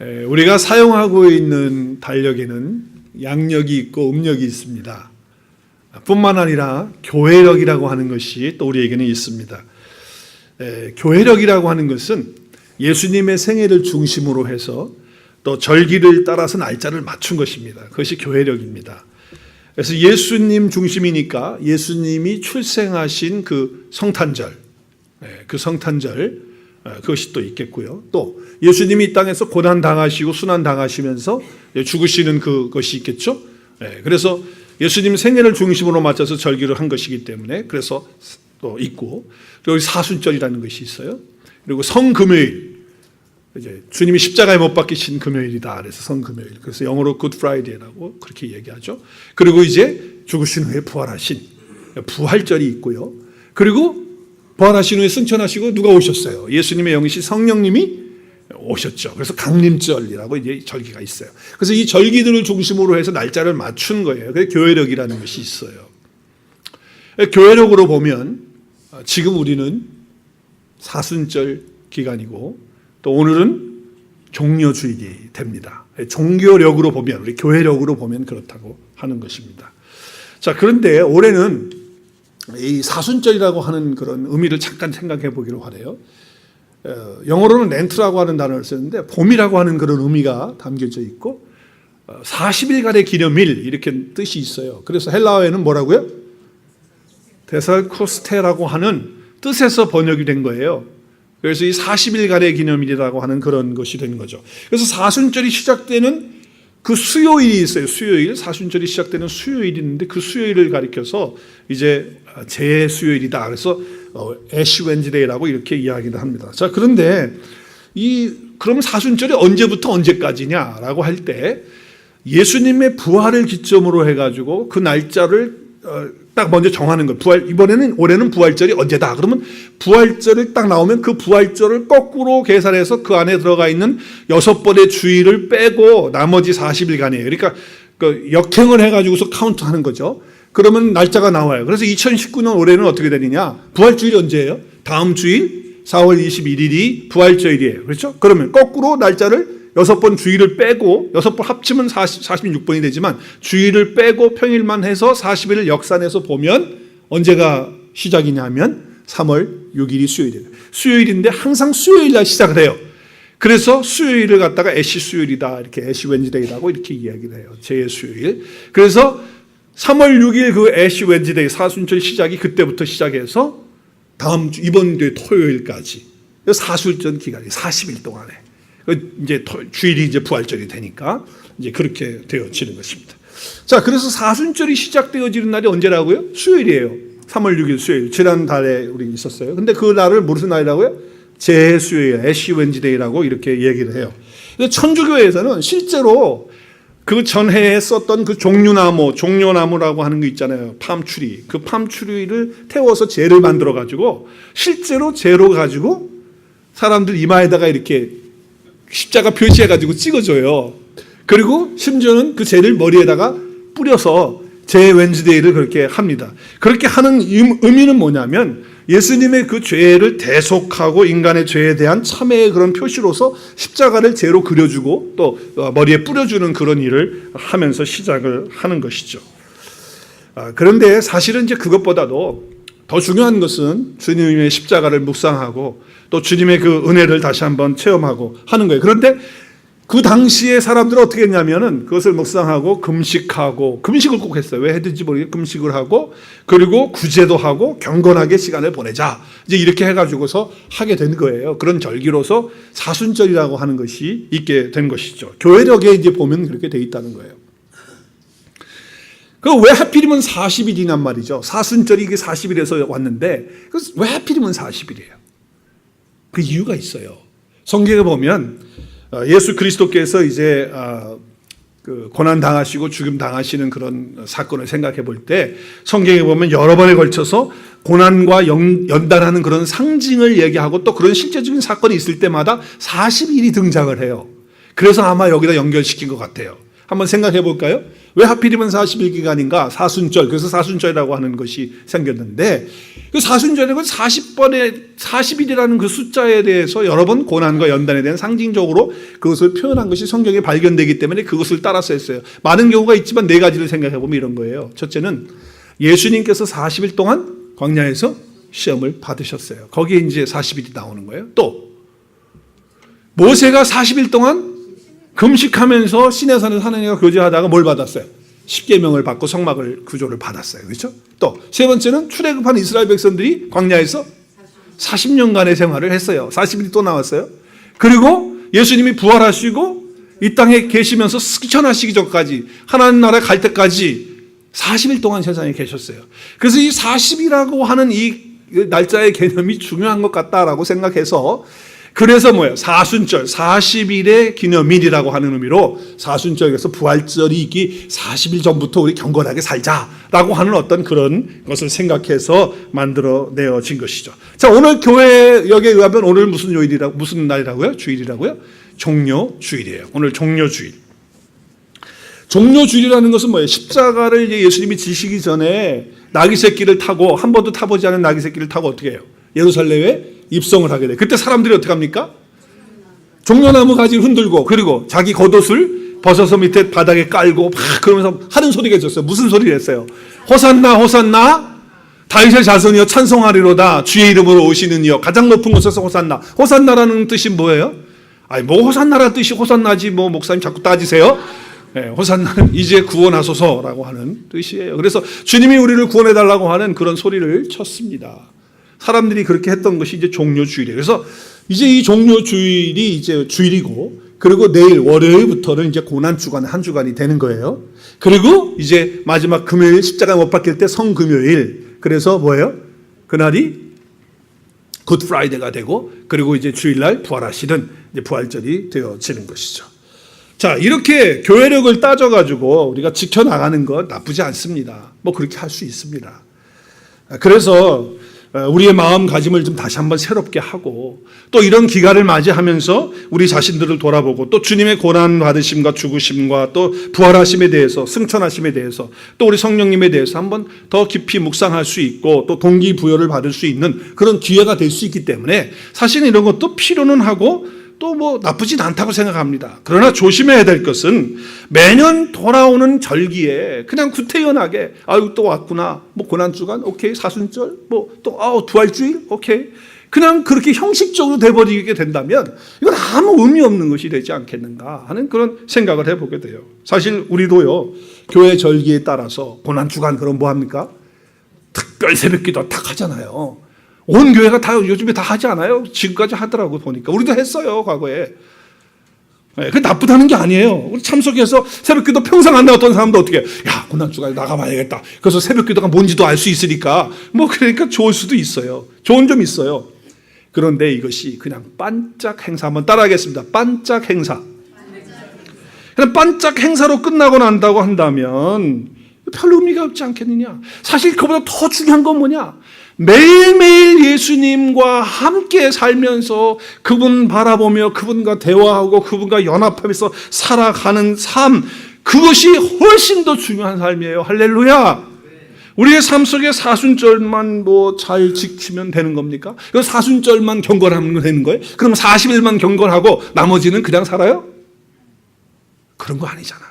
우리가 사용하고 있는 달력에는 양력이 있고 음력이 있습니다. 뿐만 아니라 교회력이라고 하는 것이 또 우리에게는 있습니다. 교회력이라고 하는 것은 예수님의 생애를 중심으로 해서 또 절기를 따라서 날짜를 맞춘 것입니다. 그것이 교회력입니다. 그래서 예수님 중심이니까 예수님이 출생하신 그 성탄절, 그것이 또 있겠고요. 또 예수님이 이 땅에서 고난 당하시고 순환 당하시면서 죽으시는 그것이 있겠죠. 그래서 예수님 생애를 중심으로 맞춰서 절기를 한 것이기 때문에 그래서 또 있고, 그리고 사순절이라는 것이 있어요. 그리고 성금요일, 이제 주님이 십자가에 못 박히신 금요일이다. 그래서 성금요일. 그래서 영어로 Good Friday라고 그렇게 얘기하죠. 그리고 이제 죽으신 후에 부활하신 부활절이 있고요. 그리고 부활하신 후에 승천하시고 누가 오셨어요? 예수님의 영이신 성령님이 오셨죠. 그래서 강림절이라고 이제 절기가 있어요. 그래서 이 절기들을 중심으로 해서 날짜를 맞춘 거예요. 그래서 교회력이라는 것이 있어요. 교회력으로 보면 지금 우리는 사순절 기간이고 또 오늘은 종려주일이 됩니다. 종교력으로 보면, 우리 교회력으로 보면 그렇다고 하는 것입니다. 자, 그런데 올해는 이 사순절이라고 하는 그런 의미를 잠깐 생각해 보기로 하래요. 영어로는 렌트라고 하는 단어를 쓰는데 봄이라고 하는 그런 의미가 담겨져 있고 40일간의 기념일 이렇게 뜻이 있어요. 그래서 헬라어에는 뭐라고요? 데살코스테라고 하는 뜻에서 번역이 된 거예요. 그래서 이 40일간의 기념일이라고 하는 그런 것이 된 거죠. 그래서 사순절이 시작되는 그 수요일이 있어요. 수요일, 사순절이 시작되는 수요일이 있는데 그 수요일을 가리켜서 이제 재수요일이다. 그래서 애쉬 웬즈데이라고 이렇게 이야기를 합니다. 자, 그런데 그럼 사순절이 언제부터 언제까지냐라고 할 때 예수님의 부활을 기점으로 해가지고 그 날짜를 딱 먼저 정하는 거예요. 올해는 부활절이 언제다. 그러면 부활절이 딱 나오면 그 부활절을 거꾸로 계산해서 그 안에 들어가 있는 6번의 주일을 빼고 나머지 40일간이에요. 그러니까 그 역행을 해가지고서 카운트하는 거죠. 그러면 날짜가 나와요. 그래서 2019년 올해는 어떻게 되느냐? 부활주일이 언제예요? 다음 주일 4월 21일이 부활절이에요. 그렇죠? 그러면 거꾸로 날짜를 6번 주일을 빼고 6번 합치면 46번이 되지만 주일을 빼고 평일만 해서 40일을 역산해서 보면 언제가 시작이냐면 3월 6일이 수요일이에요. 수요일인데 항상 수요일 날 시작을 해요. 그래서 수요일을 갖다가 애쉬 수요일이다. 이렇게 애쉬 웬즈데이라고 이렇게 이야기를 해요. 제 수요일. 그래서 3월 6일 그 애쉬 웬즈데이 사순절 시작이 그때부터 시작해서 다음 주 이번 주 토요일까지 사순절 기간이 40일 동안에 이제 주일이 이제 부활절이 되니까 이제 그렇게 되어지는 것입니다. 자, 그래서 사순절이 시작되어지는 날이 언제라고요? 수요일이에요. 3월 6일 수요일. 지난달에 우리 있었어요. 근데 그 날을 무슨 날이라고요? 재수요일, 애쉬 웬즈데이라고 이렇게 얘기를 해요. 천주교에서는 실제로 그 전해에 썼던 그 종려나무라고 하는 거 있잖아요. 팜추리. 그 팜추리를 태워서 재를 만들어 가지고 실제로 재로 가지고 사람들 이마에다가 이렇게 십자가 표시해 가지고 찍어줘요. 그리고 심지어는 그 재를 머리에다가 뿌려서 재 웬즈데이를 그렇게 합니다. 그렇게 하는 의미는 뭐냐면 예수님의 그 죄를 대속하고 인간의 죄에 대한 참회의 그런 표시로서 십자가를 재로 그려주고 또 머리에 뿌려주는 그런 일을 하면서 시작을 하는 것이죠. 그런데 사실은 이제 그것보다도 더 중요한 것은 주님의 십자가를 묵상하고 또 주님의 그 은혜를 다시 한번 체험하고 하는 거예요. 그런데 그 당시에 사람들은 어떻게 했냐면은 그것을 묵상하고 금식을 꼭 했어요. 왜 했는지 모르겠어요. 금식을 하고 그리고 구제도 하고 경건하게 시간을 보내자. 이제 이렇게 해가지고서 하게 된 거예요. 그런 절기로서 사순절이라고 하는 것이 있게 된 것이죠. 교회력에 이제 보면 그렇게 돼 있다는 거예요. 그 왜 하필이면 40일이란 말이죠. 사순절이 이게 40일에서 왔는데 왜 하필이면 40일이에요? 그 이유가 있어요. 성경에 보면 예수 그리스도께서 이제 그 고난 당하시고 죽임 당하시는 그런 사건을 생각해 볼 때 성경에 보면 여러 번에 걸쳐서 고난과 연단하는 그런 상징을 얘기하고 또 그런 실제적인 사건이 있을 때마다 40일이 등장을 해요. 그래서 아마 여기다 연결시킨 것 같아요. 한번 생각해 볼까요? 왜 하필이면 40일 기간인가? 사순절. 그래서 사순절이라고 하는 것이 생겼는데 그 사순절은 40번의 40일이라는 그 숫자에 대해서 여러 번 고난과 연단에 대한 상징적으로 그것을 표현한 것이 성경에 발견되기 때문에 그것을 따라서 했어요. 많은 경우가 있지만 네 가지를 생각해 보면 이런 거예요. 첫째는 예수님께서 40일 동안 광야에서 시험을 받으셨어요. 거기에 이제 40일이 나오는 거예요. 또 모세가 40일 동안 금식하면서 시내산에서 하나님과 교제하다가 뭘 받았어요? 십계명을 받고 성막을 구조를 받았어요. 그렇죠? 또 세 번째는 출애굽한 이스라엘 백성들이 광야에서 40년간의 생활을 했어요. 40일이 또 나왔어요. 그리고 예수님이 부활하시고 이 땅에 계시면서 승천하시기 전까지 하나님 나라에 갈 때까지 40일 동안 세상에 계셨어요. 그래서 이 40이라고 하는 이 날짜의 개념이 중요한 것 같다라고 생각해서 그래서 뭐예요? 사순절, 40일의 기념일이라고 하는 의미로 사순절에서 부활절이 있기 40일 전부터 우리 경건하게 살자라고 하는 어떤 그런 것을 생각해서 만들어내어진 것이죠. 자, 오늘 교회역에 의하면 오늘 무슨 요일이라고, 무슨 날이라고요? 주일이라고요? 종료주일이에요. 오늘 종료주일. 종료주일이라는 것은 뭐예요? 십자가를 예수님이 지시기 전에 나귀 새끼를 타고 한 번도 타보지 않은 나귀 새끼를 타고 어떻게 해요? 예루살렘에 입성을 하게 돼요. 그때 사람들이 어떻게 합니까? 종려나무 가지를 흔들고 그리고 자기 겉옷을 벗어서 밑에 바닥에 깔고 막 그러면서 하는 소리가 있었어요. 무슨 소리를 했어요? 호산나 호산나 다윗의 자손이여 찬송하리로다 주의 이름으로 오시는 이여 가장 높은 곳에서 호산나. 호산나라는 뜻이 뭐예요? 아니 뭐 호산나라는 뜻이 호산나지 뭐 목사님 자꾸 따지세요. 네, 호산나는 이제 구원하소서라고 하는 뜻이에요. 그래서 주님이 우리를 구원해달라고 하는 그런 소리를 쳤습니다. 사람들이 그렇게 했던 것이 이제 종료주일이에요. 그래서 이제 이 종료주일이 이제 주일이고, 그리고 내일 월요일부터는 이제 고난주간 한 주간이 되는 거예요. 그리고 이제 마지막 금요일 십자가 못 박힐 때 성금요일. 그래서 뭐예요? 그날이 굿 프라이데이가 되고, 그리고 이제 주일날 부활하시는 이제 부활절이 되어지는 것이죠. 자, 이렇게 교회력을 따져가지고 우리가 지켜나가는 건 나쁘지 않습니다. 뭐 그렇게 할 수 있습니다. 그래서 우리의 마음가짐을 좀 다시 한번 새롭게 하고 또 이런 기간을 맞이하면서 우리 자신들을 돌아보고 또 주님의 고난 받으심과 죽으심과 또 부활하심에 대해서 승천하심에 대해서 또 우리 성령님에 대해서 한번 더 깊이 묵상할 수 있고 또 동기부여를 받을 수 있는 그런 기회가 될 수 있기 때문에 사실은 이런 것도 필요는 하고 또 뭐 나쁘진 않다고 생각합니다. 그러나 조심해야 될 것은 매년 돌아오는 절기에 그냥 구태연하게 아유 또 왔구나 뭐 고난주간 오케이 사순절 뭐 또 부활주일 오케이 그냥 그렇게 형식적으로 돼버리게 된다면 이건 아무 의미 없는 것이 되지 않겠는가 하는 그런 생각을 해보게 돼요. 사실 우리도요 교회 절기에 따라서 고난주간 그럼 뭐 합니까? 특별 새벽기도 딱 하잖아요. 온 교회가 다 요즘에 다 하지 않아요? 지금까지 하더라고 보니까. 우리도 했어요 과거에. 네, 그게 나쁘다는 게 아니에요. 우리 참석해서 새벽기도 평생 안 나왔던 사람도 어떻게 야 고난주간에 나가봐야겠다. 그래서 새벽기도가 뭔지도 알 수 있으니까 뭐 그러니까 좋을 수도 있어요. 좋은 점 있어요. 그런데 이것이 그냥 반짝 행사 한번 따라하겠습니다. 반짝 행사. 그냥 반짝 행사로 끝나고 난다고 한다면 별 의미가 없지 않겠느냐. 사실 그보다 더 중요한 건 뭐냐. 매일매일 예수님과 함께 살면서 그분 바라보며 그분과 대화하고 그분과 연합하면서 살아가는 삶, 그것이 훨씬 더 중요한 삶이에요. 할렐루야. 우리의 삶 속에 사순절만 뭐 잘 지키면 되는 겁니까? 그 사순절만 경건하면 되는 거예요? 그럼 40일만 경건하고 나머지는 그냥 살아요? 그런 거 아니잖아.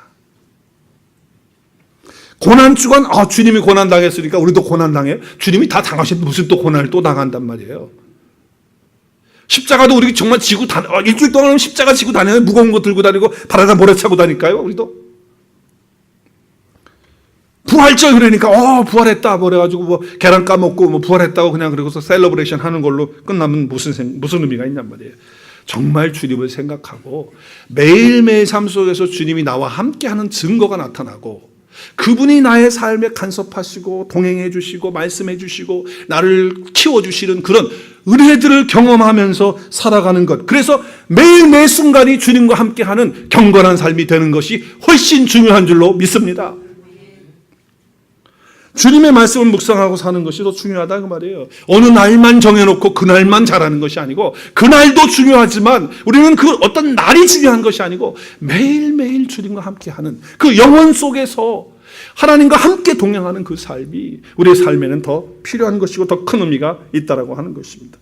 고난주간, 주님이 고난당했으니까 우리도 고난당해요? 주님이 다 당하셨는데 무슨 또 고난을 또 당한단 말이에요. 십자가도 우리 정말 지고 일주일 동안 십자가 지고 다녀요. 무거운 거 들고 다니고 바다다 모래 차고 다닐까요? 우리도? 부활절 그러니까 부활했다 뭐 그래가지고 뭐 계란 까먹고 뭐 부활했다고 그냥 그러고서 셀러브레이션 하는 걸로 끝나면 무슨 의미가 있냔 말이에요. 정말 주님을 생각하고 매일매일 삶 속에서 주님이 나와 함께하는 증거가 나타나고 그분이 나의 삶에 간섭하시고 동행해 주시고 말씀해 주시고 나를 키워주시는 그런 은혜들을 경험하면서 살아가는 것. 그래서 매일 매 순간이 주님과 함께하는 경건한 삶이 되는 것이 훨씬 중요한 줄로 믿습니다. 주님의 말씀을 묵상하고 사는 것이 더 중요하다 그 말이에요. 어느 날만 정해놓고 그날만 잘하는 것이 아니고, 그날도 중요하지만 우리는 그 어떤 날이 중요한 것이 아니고 매일매일 주님과 함께하는 그 영혼 속에서 하나님과 함께 동행하는 그 삶이 우리의 삶에는 더 필요한 것이고 더 큰 의미가 있다라고 하는 것입니다.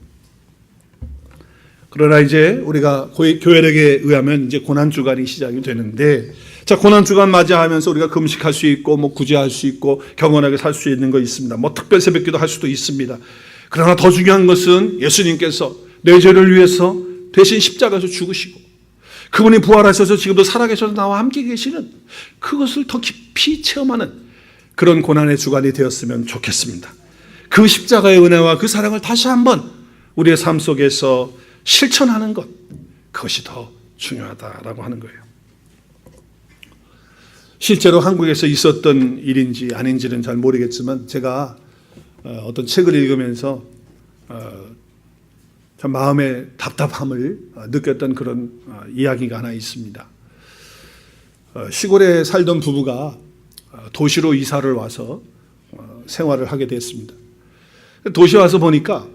그러나 이제 우리가 교회력에 의하면 이제 고난주간이 시작이 되는데, 자, 고난주간 맞이하면서 우리가 금식할 수 있고, 구제할 수 있고, 경건하게 살 수 있는 거 있습니다. 특별 새벽기도 할 수도 있습니다. 그러나 더 중요한 것은 예수님께서 내 죄를 위해서 대신 십자가에서 죽으시고, 그분이 부활하셔서 지금도 살아계셔서 나와 함께 계시는 그것을 더 깊이 체험하는 그런 고난의 주간이 되었으면 좋겠습니다. 그 십자가의 은혜와 그 사랑을 다시 한번 우리의 삶 속에서 실천하는 것, 그것이 더 중요하다라고 하는 거예요. 실제로 한국에서 있었던 일인지 아닌지는 잘 모르겠지만, 제가 어떤 책을 읽으면서 참 마음의 답답함을 느꼈던 그런 이야기가 하나 있습니다. 시골에 살던 부부가 도시로 이사를 와서 생활을 하게 됐습니다. 도시에 와서 보니까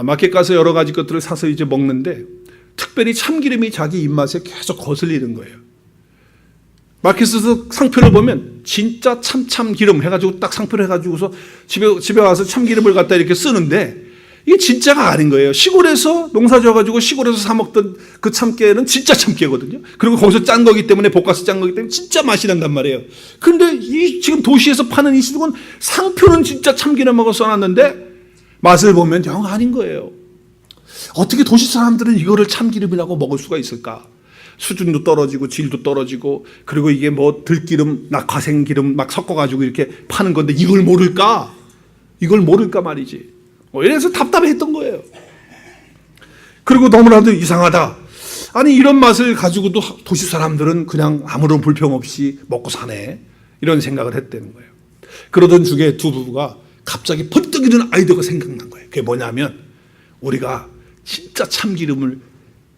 마켓 가서 여러 가지 것들을 사서 이제 먹는데, 특별히 참기름이 자기 입맛에 계속 거슬리는 거예요. 마켓에서 상표를 보면 진짜 참기름 해가지고 딱 상표를 해가지고서 집에 와서 참기름을 갖다 이렇게 쓰는데, 이게 진짜가 아닌 거예요. 시골에서 농사 지어가지고 시골에서 사 먹던 그 참깨는 진짜 참깨거든요. 그리고 거기서 짠 거기 때문에, 볶아서 짠 거기 때문에 진짜 맛이 난단 말이에요. 그런데 이 지금 도시에서 파는 이 시중은 상표는 진짜 참기름하고 써놨는데 맛을 보면 영 아닌 거예요. 어떻게 도시 사람들은 이거를 참기름이라고 먹을 수가 있을까? 수준도 떨어지고 질도 떨어지고, 그리고 이게 들기름, 낙화생기름 막 섞어가지고 이렇게 파는 건데 이걸 모를까? 이걸 모를까 말이지. 이래서 답답했던 거예요. 그리고 너무나도 이상하다. 아니, 이런 맛을 가지고도 도시 사람들은 그냥 아무런 불평 없이 먹고 사네, 이런 생각을 했다는 거예요. 그러던 중에 두 부부가 갑자기 번뜩 이런 아이디어가 생각난 거예요. 그게 뭐냐면, 우리가 진짜 참기름을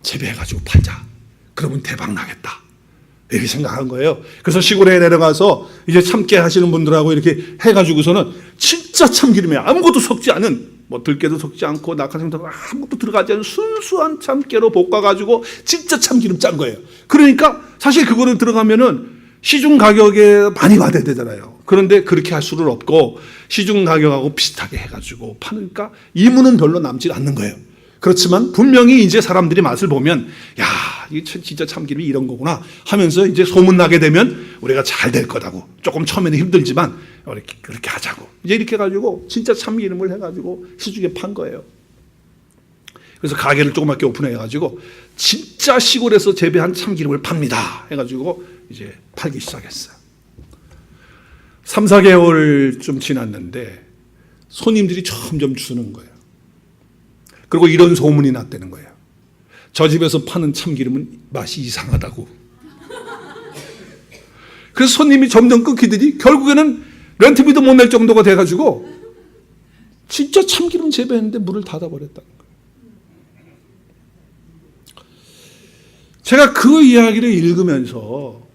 재배해가지고 팔자. 그러면 대박 나겠다, 이렇게 생각한 거예요. 그래서 시골에 내려가서 이제 참깨 하시는 분들하고 이렇게 해가지고서는 진짜 참기름에 아무것도 섞지 않은, 들깨도 섞지 않고 낙하생도 아무것도 들어가지 않은 순수한 참깨로 볶아가지고 진짜 참기름 짠 거예요. 그러니까 사실 그거를 들어가면은 시중 가격에 많이 받아야 되잖아요. 그런데 그렇게 할 수는 없고 시중 가격하고 비슷하게 해가지고 파니까 이문은 별로 남지 않는 거예요. 그렇지만 분명히 이제 사람들이 맛을 보면, 야, 이게 진짜 참기름이 이런 거구나 하면서 이제 소문나게 되면 우리가 잘 될 거다고, 조금 처음에는 힘들지만 그렇게 하자고, 이제 이렇게 해가지고 진짜 참기름을 해가지고 시중에 판 거예요. 그래서 가게를 조그맣게 오픈해가지고 진짜 시골에서 재배한 참기름을 팝니다 해가지고 이제 팔기 시작했어요. 3, 4개월 좀 지났는데 손님들이 점점 주는 거예요. 그리고 이런 소문이 났다는 거예요. 저 집에서 파는 참기름은 맛이 이상하다고. 그래서 손님이 점점 끊기더니 결국에는 렌트비도 못 낼 정도가 돼가지고 진짜 참기름 재배했는데 문을 닫아버렸다는 거예요. 제가 그 이야기를 읽으면서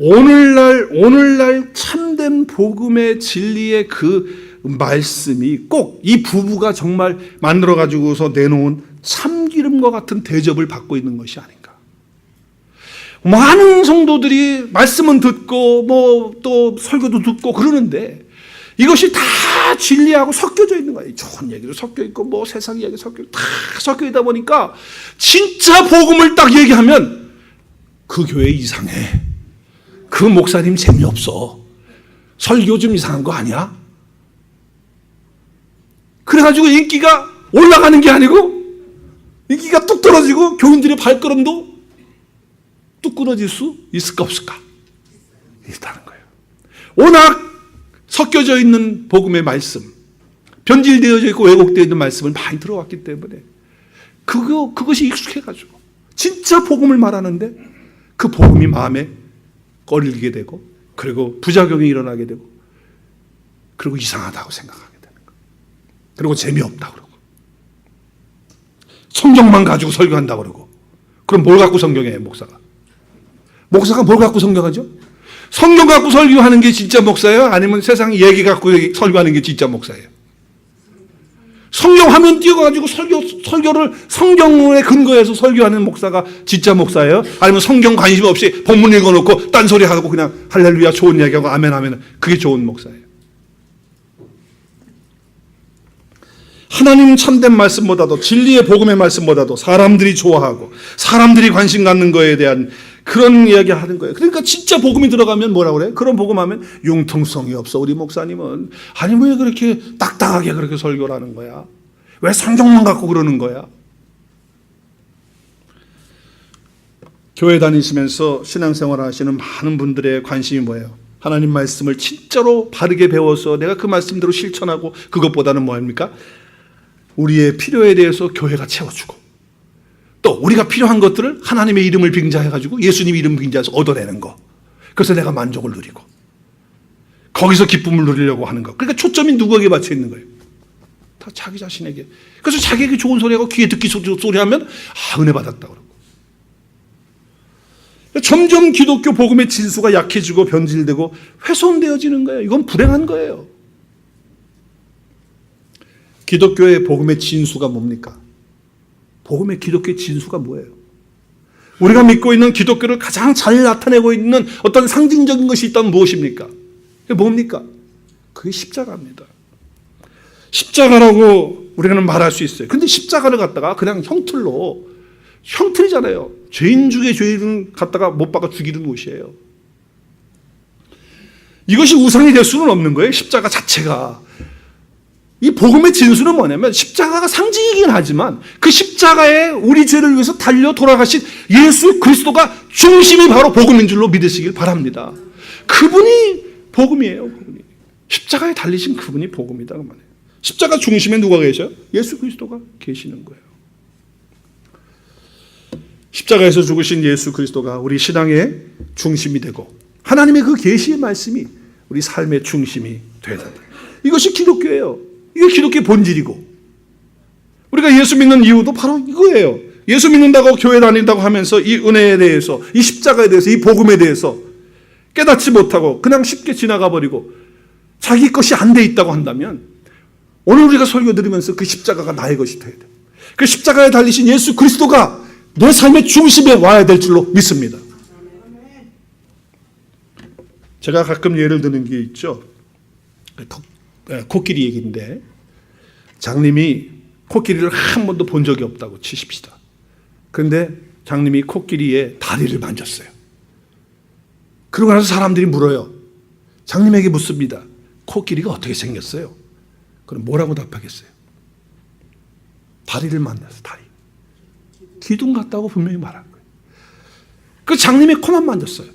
오늘날 참된 복음의 진리의 그 말씀이 꼭 이 부부가 정말 만들어가지고서 내놓은 참기름과 같은 대접을 받고 있는 것이 아닌가. 많은 성도들이 말씀은 듣고 또 설교도 듣고 그러는데 이것이 다 진리하고 섞여져 있는 거예요. 좋은 얘기도 섞여 있고 세상 이야기 다 섞여 있다 보니까 진짜 복음을 딱 얘기하면 그 교회 이상해, 그 목사님 재미없어, 설교 좀 이상한 거 아니야? 그래가지고 인기가 올라가는 게 아니고 인기가 뚝 떨어지고 교인들의 발걸음도 뚝 끊어질 수 있을까 없을까? 있다는 거예요. 워낙 섞여져 있는 복음의 말씀, 변질되어져 있고 왜곡되어 있는 말씀을 많이 들어왔기 때문에 그것이 익숙해가지고 진짜 복음을 말하는데 그 복음이 마음에 꺼리게 되고, 그리고 부작용이 일어나게 되고, 그리고 이상하다고 생각하게 되는 거예요. 그리고 재미없다고 그러고, 성경만 가지고 설교한다고 그러고. 그럼 뭘 갖고 성경해요, 목사가? 목사가 뭘 갖고 성경하죠? 성경 갖고 설교하는 게 진짜 목사예요? 아니면 세상 얘기 갖고 설교하는 게 진짜 목사예요? 성경 화면 띄워가지고 설교를 성경에 근거해서 설교하는 목사가 진짜 목사예요? 아니면 성경 관심 없이 본문 읽어놓고 딴소리 하고 그냥 할렐루야 좋은 얘기하고 아멘 하면 그게 좋은 목사예요? 하나님 참된 말씀보다도 진리의 복음의 말씀보다도 사람들이 좋아하고 사람들이 관심 갖는 거에 대한 그런 이야기 하는 거예요. 그러니까 진짜 복음이 들어가면 뭐라고 그래요? 그런 복음하면 융통성이 없어 우리 목사님은. 아니 왜 그렇게 딱딱하게 그렇게 설교를 하는 거야? 왜 성경만 갖고 그러는 거야? 교회 다니시면서 신앙생활 하시는 많은 분들의 관심이 뭐예요? 하나님 말씀을 진짜로 바르게 배워서 내가 그 말씀대로 실천하고 그것보다는 뭐합니까? 우리의 필요에 대해서 교회가 채워주고 또 우리가 필요한 것들을 하나님의 이름을 빙자해가지고 예수님 이름 빙자해서 얻어내는 거. 그래서 내가 만족을 누리고 거기서 기쁨을 누리려고 하는 거. 그러니까 초점이 누구에게 맞춰 있는 거예요? 다 자기 자신에게. 그래서 자기에게 좋은 소리하고 귀에 듣기 소리하면 은혜 받았다 그러고. 점점 기독교 복음의 진수가 약해지고 변질되고 훼손되어지는 거예요. 이건 불행한 거예요. 기독교의 복음의 진수가 뭡니까? 복음의 기독교의 진수가 뭐예요? 우리가 믿고 있는 기독교를 가장 잘 나타내고 있는 어떤 상징적인 것이 있다면 무엇입니까? 그게 뭡니까? 그게 십자가입니다. 십자가라고 우리는 말할 수 있어요. 근데 십자가를 갖다가 그냥 형틀이잖아요. 죄인 중에 죄인을 갖다가 못 박아 죽이는 것이에요. 이것이 우상이 될 수는 없는 거예요. 십자가 자체가. 이 복음의 진수는 뭐냐면 십자가가 상징이긴 하지만 그 십자가에 우리 죄를 위해서 달려 돌아가신 예수 그리스도가 중심이 바로 복음인 줄로 믿으시길 바랍니다. 그분이 복음이에요. 그분이. 십자가에 달리신 그분이 복음이다. 그 말이에요. 십자가 중심에 누가 계셔요? 예수 그리스도가 계시는 거예요. 십자가에서 죽으신 예수 그리스도가 우리 신앙의 중심이 되고 하나님의 그 계시의 말씀이 우리 삶의 중심이 되어야 된다. 이것이 기독교예요. 이게 기독교의 본질이고 우리가 예수 믿는 이유도 바로 이거예요. 예수 믿는다고 교회 다닌다고 하면서 이 은혜에 대해서 이 십자가에 대해서 이 복음에 대해서 깨닫지 못하고 그냥 쉽게 지나가 버리고 자기 것이 안 돼 있다고 한다면 오늘 우리가 설교 드리면서 그 십자가가 나의 것이 돼야 돼요. 그 십자가에 달리신 예수 그리스도가 내 삶의 중심에 와야 될 줄로 믿습니다. 제가 가끔 예를 드는 게 있죠. 코끼리 얘기인데 장님이 코끼리를 한 번도 본 적이 없다고 치십시다. 그런데 장님이 코끼리의 다리를 만졌어요. 그러고 나서 사람들이 물어요. 장님에게 묻습니다. 코끼리가 어떻게 생겼어요? 그럼 뭐라고 답하겠어요? 다리를 만났어. 다리. 기둥 같다고 분명히 말한 거예요. 그 장님이 코만 만졌어요.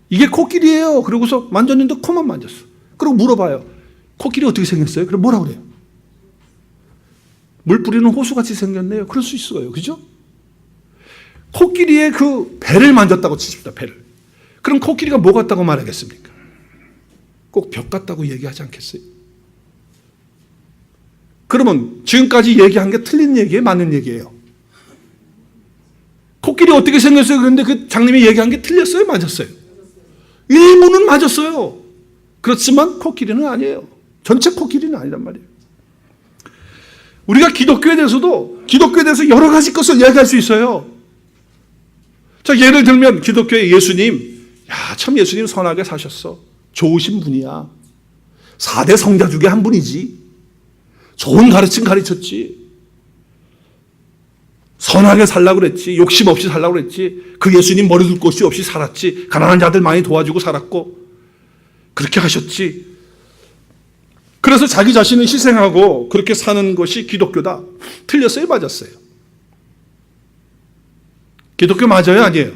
이게 코끼리예요. 그러고서 만졌는데 코만 만졌어. 그리고 물어봐요. 코끼리 어떻게 생겼어요? 그럼 뭐라고 그래요? 물 뿌리는 호수같이 생겼네요. 그럴 수 있어요. 그죠? 코끼리의 그 배를 만졌다고 치십시다. 배를. 그럼 코끼리가 뭐 같다고 말하겠습니까? 꼭 벽 같다고 얘기하지 않겠어요? 그러면 지금까지 얘기한 게 틀린 얘기예요? 맞는 얘기예요? 코끼리 어떻게 생겼어요? 그런데 그 장님이 얘기한 게 틀렸어요? 맞았어요? 일부는 맞았어요. 그렇지만 코끼리는 아니에요. 전체 코끼리는 아니란 말이에요. 우리가 기독교에 대해서도 기독교에 대해서 여러 가지 것을 이야기할 수 있어요. 자, 예를 들면 기독교의 예수님, 참 예수님 선하게 사셨어. 좋으신 분이야. 4대 성자 중에 한 분이지. 좋은 가르침 가르쳤지. 선하게 살라고 그랬지. 욕심 없이 살라고 그랬지. 그 예수님 머리 둘 곳이 없이 살았지. 가난한 자들 많이 도와주고 살았고 그렇게 하셨지. 그래서 자기 자신을 희생하고 그렇게 사는 것이 기독교다. 틀렸어요? 맞았어요? 기독교 맞아요? 아니에요?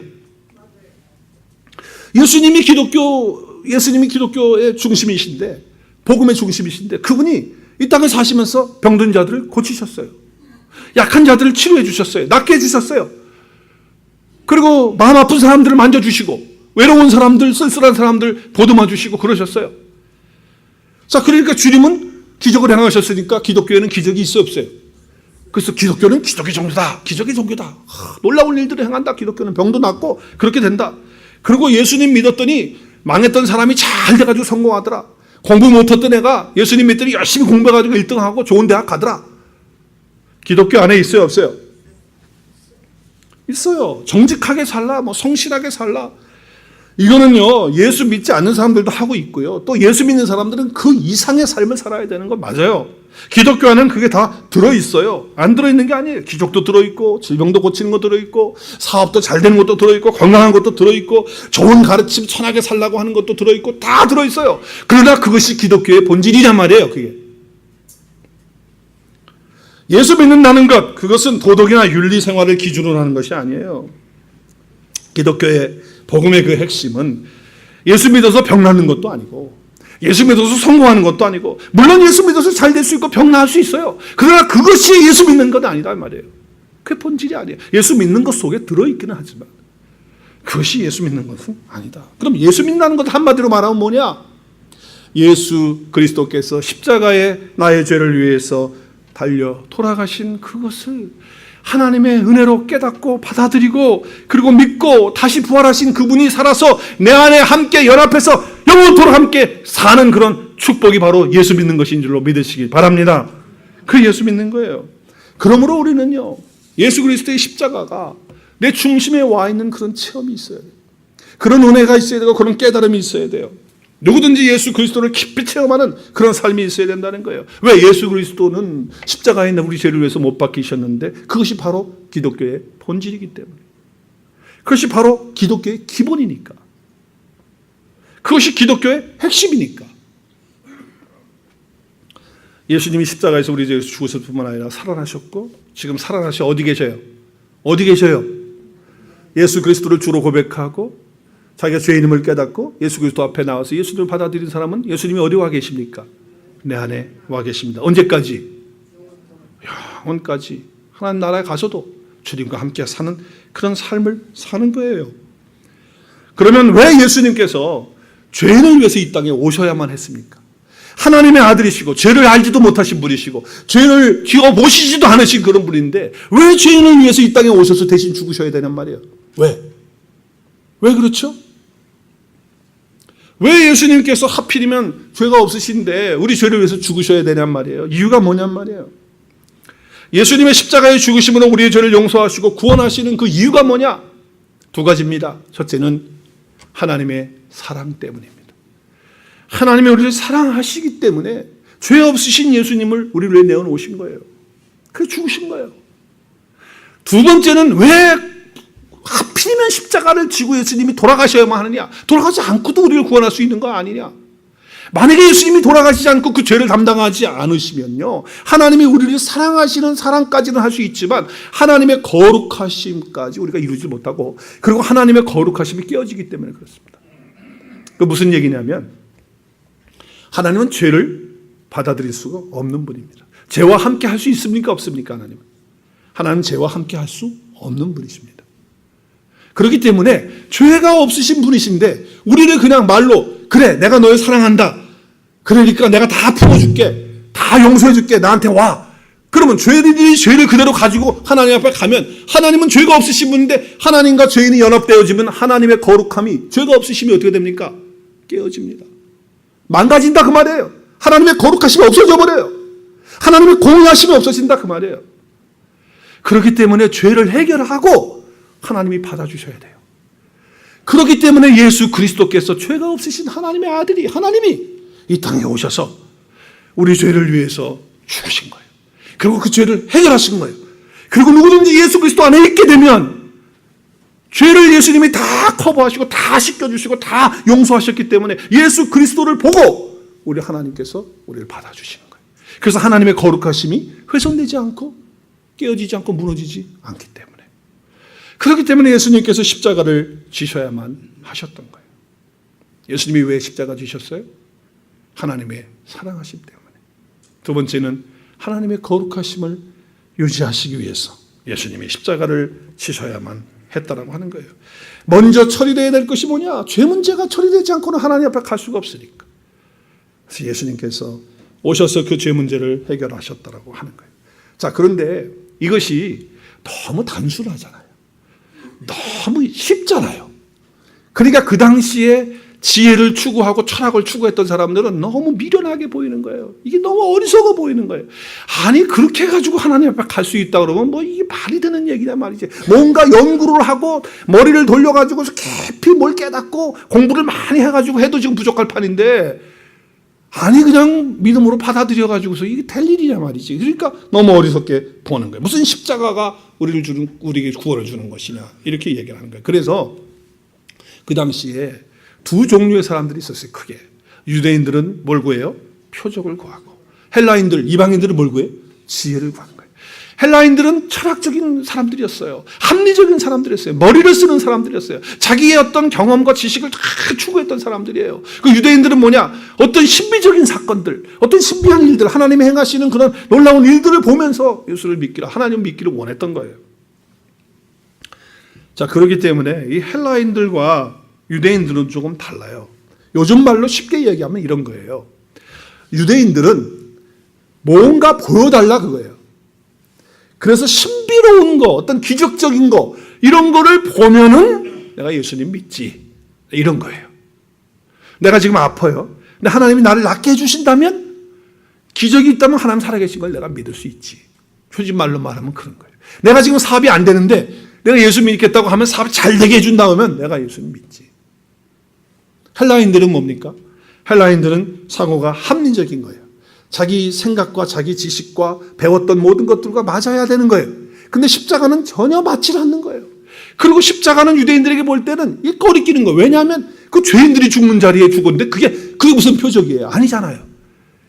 예수님이 기독교의 중심이신데 복음의 중심이신데 그분이 이 땅에 사시면서 병든 자들을 고치셨어요. 약한 자들을 치료해 주셨어요. 낫게 해주셨어요. 그리고 마음 아픈 사람들을 만져주시고 외로운 사람들, 쓸쓸한 사람들 보듬어 주시고 그러셨어요. 자, 그러니까 주님은 기적을 행하셨으니까 기독교에는 기적이 있어 없어요? 그래서 기독교는 기적의 종교다. 기적의 종교다. 놀라운 일들을 행한다. 기독교는 병도 낫고 그렇게 된다. 그리고 예수님 믿었더니 망했던 사람이 잘 돼가지고 성공하더라. 공부 못했던 애가 예수님 믿더니 열심히 공부해가지고 1등하고 좋은 대학 가더라. 기독교 안에 있어요, 없어요? 있어요. 정직하게 살라, 성실하게 살라. 이거는요, 예수 믿지 않는 사람들도 하고 있고요. 또 예수 믿는 사람들은 그 이상의 삶을 살아야 되는 건 맞아요. 기독교 안에는 그게 다 들어있어요. 안 들어있는 게 아니에요. 기적도 들어있고, 질병도 고치는 거 들어있고, 사업도 잘 되는 것도 들어있고, 건강한 것도 들어있고, 좋은 가르침, 선하게 살라고 하는 것도 들어있고, 다 들어있어요. 그러나 그것이 기독교의 본질이란 말이에요, 그게. 예수 믿는다는 것, 그것은 도덕이나 윤리 생활을 기준으로 하는 것이 아니에요. 기독교의 복음의 그 핵심은 예수 믿어서 병 낫는 것도 아니고, 예수 믿어서 성공하는 것도 아니고, 물론 예수 믿어서 잘 될 수 있고 병 나을 수 있어요. 그러나 그것이 예수 믿는 건 아니다 말이에요. 그게 본질이 아니에요. 예수 믿는 것 속에 들어있기는 하지만 그것이 예수 믿는 것은 아니다. 그럼 예수 믿는다는 것 한마디로 말하면 뭐냐? 예수 그리스도께서 십자가에 나의 죄를 위해서 달려 돌아가신 그것을 하나님의 은혜로 깨닫고 받아들이고, 그리고 믿고 다시 부활하신 그분이 살아서 내 안에 함께 연합해서 영원토록 함께 사는 그런 축복이 바로 예수 믿는 것인 줄로 믿으시기 바랍니다. 그 예수 믿는 거예요. 그러므로 우리는요, 예수 그리스도의 십자가가 내 중심에 와 있는 그런 체험이 있어야 돼요. 그런 은혜가 있어야 되고 그런 깨달음이 있어야 돼요. 누구든지 예수 그리스도를 깊이 체험하는 그런 삶이 있어야 된다는 거예요. 왜? 예수 그리스도는 십자가에 있는 우리 죄를 위해서 못 박히셨는데 그것이 바로 기독교의 본질이기 때문에, 그것이 바로 기독교의 기본이니까, 그것이 기독교의 핵심이니까. 예수님이 십자가에서 우리 죄를 죽으실 뿐만 아니라 살아나셨고, 지금 살아나셔 어디 계셔요? 어디 계셔요? 예수 그리스도를 주로 고백하고 자기가 죄인임을 깨닫고 예수 그리스도 앞에 나와서 예수님을 받아들인 사람은 예수님이 어디 와 계십니까? 내 안에 와 계십니다. 언제까지? 영원까지. 하나님 나라에 가서도 주님과 함께 사는 그런 삶을 사는 거예요. 그러면 왜 예수님께서 죄인을 위해서 이 땅에 오셔야만 했습니까? 하나님의 아들이시고 죄를 알지도 못하신 분이시고 죄를 지어 보시지도 않으신 그런 분인데 왜 죄인을 위해서 이 땅에 오셔서 대신 죽으셔야 되냔 말이에요. 왜? 왜 그렇죠? 왜 예수님께서 하필이면 죄가 없으신데 우리 죄를 위해서 죽으셔야 되냔 말이에요. 이유가 뭐냔 말이에요. 예수님의 십자가의 죽으심으로 우리의 죄를 용서하시고 구원하시는 그 이유가 뭐냐? 두 가지입니다. 첫째는 하나님의 사랑 때문입니다. 하나님이 우리를 사랑하시기 때문에 죄 없으신 예수님을 우리를 위해 내어놓으신 거예요. 그래서 죽으신 거예요. 두 번째는 왜 하필이면 십자가를 지고 예수님이 돌아가셔야만 하느냐? 돌아가지 않고도 우리를 구원할 수 있는 거 아니냐? 만약에 예수님이 돌아가시지 않고 그 죄를 담당하지 않으시면요, 하나님이 우리를 사랑하시는 사랑까지는 할 수 있지만 하나님의 거룩하심까지 우리가 이루지 못하고, 그리고 하나님의 거룩하심이 깨어지기 때문에 그렇습니다. 그 무슨 얘기냐면, 하나님은 죄를 받아들일 수가 없는 분입니다. 죄와 함께 할 수 있습니까? 없습니까? 하나님은. 하나님은 죄와 함께 할 수 없는 분이십니다. 그렇기 때문에 죄가 없으신 분이신데 우리를 그냥 말로 그래 내가 너를 사랑한다, 그러니까 내가 다 풀어줄게, 다 용서해줄게, 나한테 와. 그러면 죄인이 죄를 그대로 가지고 하나님 앞에 가면, 하나님은 죄가 없으신 분인데 하나님과 죄인이 연합되어지면 하나님의 거룩함이, 죄가 없으심이 어떻게 됩니까? 깨어집니다. 망가진다 그 말이에요. 하나님의 거룩하심이 없어져 버려요. 하나님의 공의하심이 없어진다 그 말이에요. 그렇기 때문에 죄를 해결하고 하나님이 받아주셔야 돼요. 그렇기 때문에 예수 그리스도께서 죄가 없으신 하나님의 아들이, 하나님이 이 땅에 오셔서 우리 죄를 위해서 죽으신 거예요. 그리고 그 죄를 해결하신 거예요. 그리고 누구든지 예수 그리스도 안에 있게 되면 죄를 예수님이 다 커버하시고 다 씻겨주시고 다 용서하셨기 때문에 예수 그리스도를 보고 우리 하나님께서 우리를 받아주시는 거예요. 그래서 하나님의 거룩하심이 훼손되지 않고 깨어지지 않고 무너지지 않기 때문에, 그렇기 때문에 예수님께서 십자가를 지셔야만 하셨던 거예요. 예수님이 왜 십자가 지셨어요? 하나님의 사랑하심 때문에. 두 번째는 하나님의 거룩하심을 유지하시기 위해서 예수님이 십자가를 지셔야만 했다라고 하는 거예요. 먼저 처리되어야 될 것이 뭐냐? 죄 문제가 처리되지 않고는 하나님 앞에 갈 수가 없으니까. 그래서 예수님께서 오셔서 그 죄 문제를 해결하셨다라고 하는 거예요. 자, 그런데 이것이 너무 단순하잖아요. 너무 쉽잖아요. 그러니까 그 당시에 지혜를 추구하고 철학을 추구했던 사람들은 너무 미련하게 보이는 거예요. 이게 너무 어리석어 보이는 거예요. 아니 그렇게 해가지고 하나님 앞에 갈 수 있다 그러면 뭐 이게 말이 되는 얘기냐 말이지. 뭔가 연구를 하고 머리를 돌려가지고 깊이 뭘 깨닫고 공부를 많이 해가지고 해도 지금 부족할 판인데 아니 그냥 믿음으로 받아들여가지고서 이게 될 일이냐 말이지. 그러니까 너무 어리석게 보는 거예요. 무슨 십자가가 우리에게 구원을 주는 것이냐 이렇게 얘기를 하는 거예요. 그래서 그 당시에 두 종류의 사람들이 있었어요. 크게. 유대인들은 뭘 구해요? 표적을 구하고. 헬라인들, 이방인들은 뭘 구해요? 지혜를 구하는 거예요. 헬라인들은 철학적인 사람들이었어요. 합리적인 사람들이었어요. 머리를 쓰는 사람들이었어요. 자기의 어떤 경험과 지식을 다 추구했던 사람들이에요. 그 유대인들은 뭐냐? 어떤 신비적인 사건들, 어떤 신비한 일들, 하나님이 행하시는 그런 놀라운 일들을 보면서 예수를 믿기를, 하나님을 믿기를 원했던 거예요. 자, 그렇기 때문에 이 헬라인들과 유대인들은 조금 달라요. 요즘 말로 쉽게 얘기하면 이런 거예요. 유대인들은 뭔가 보여달라 그거예요. 그래서 신비로운 거, 어떤 기적적인 거 이런 거를 보면은 내가 예수님 믿지 이런 거예요. 내가 지금 아파요. 근데 하나님이 나를 낫게 해주신다면 기적이 있다면 하나님 살아계신 걸 내가 믿을 수 있지. 표준 말로 말하면 그런 거예요. 내가 지금 사업이 안 되는데 내가 예수 믿겠다고 하면 사업이 잘 되게 해준다 하면 내가 예수님 믿지. 헬라인들은 뭡니까? 헬라인들은 상호가 합리적인 거예요. 자기 생각과 자기 지식과 배웠던 모든 것들과 맞아야 되는 거예요. 근데 십자가는 전혀 맞지 않는 거예요. 그리고 십자가는 유대인들에게 볼 때는 이 꺼리끼는 거예요. 왜냐하면 그 죄인들이 죽는 자리에 죽었는데 그게 무슨 표적이에요? 아니잖아요.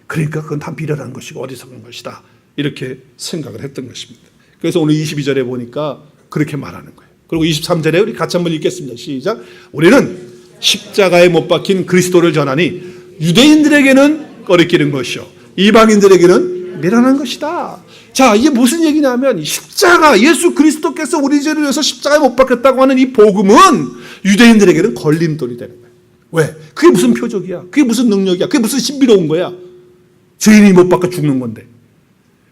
그러니까 그건 다 미련한 것이고 어리석은 것이다. 이렇게 생각을 했던 것입니다. 그래서 오늘 22절에 보니까 그렇게 말하는 거예요. 그리고 23절에 우리 같이 한번 읽겠습니다. 시작. 우리는 십자가에 못 박힌 그리스도를 전하니 유대인들에게는 꺼리끼는 것이요 이방인들에게는 미련한 것이다. 자, 이게 무슨 얘기냐면 십자가, 예수 그리스도께서 우리 죄를 위해서 십자가에 못 박혔다고 하는 이 복음은 유대인들에게는 걸림돌이 되는 거예요. 왜? 그게 무슨 표적이야? 그게 무슨 능력이야? 그게 무슨 신비로운 거야? 죄인이 못 박혀 죽는 건데.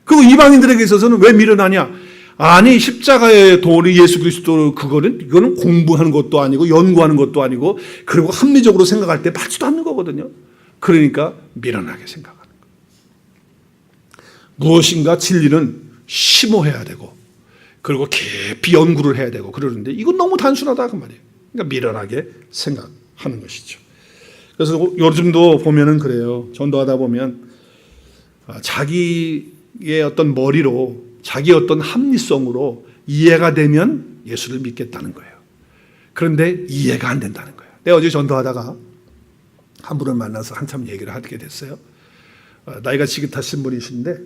그리고 이방인들에게 있어서는 왜 미련하냐? 아니 십자가의 도리 예수 그리스도 이거는 공부하는 것도 아니고 연구하는 것도 아니고 그리고 합리적으로 생각할 때 맞지도 않는 거거든요. 그러니까 미련하게 생각하는 거예요. 무엇인가 진리는 심오해야 되고 그리고 깊이 연구를 해야 되고 그러는데 이건 너무 단순하다 그 말이에요. 그러니까 미련하게 생각하는 것이죠. 그래서 요즘도 보면은 그래요. 전도하다 보면 자기의 어떤 머리로 자기의 어떤 합리성으로 이해가 되면 예수를 믿겠다는 거예요. 그런데 이해가 안 된다는 거예요. 내가 어제 전도하다가 한 분을 만나서 한참 얘기를 하게 됐어요. 나이가 지긋하신 분이신데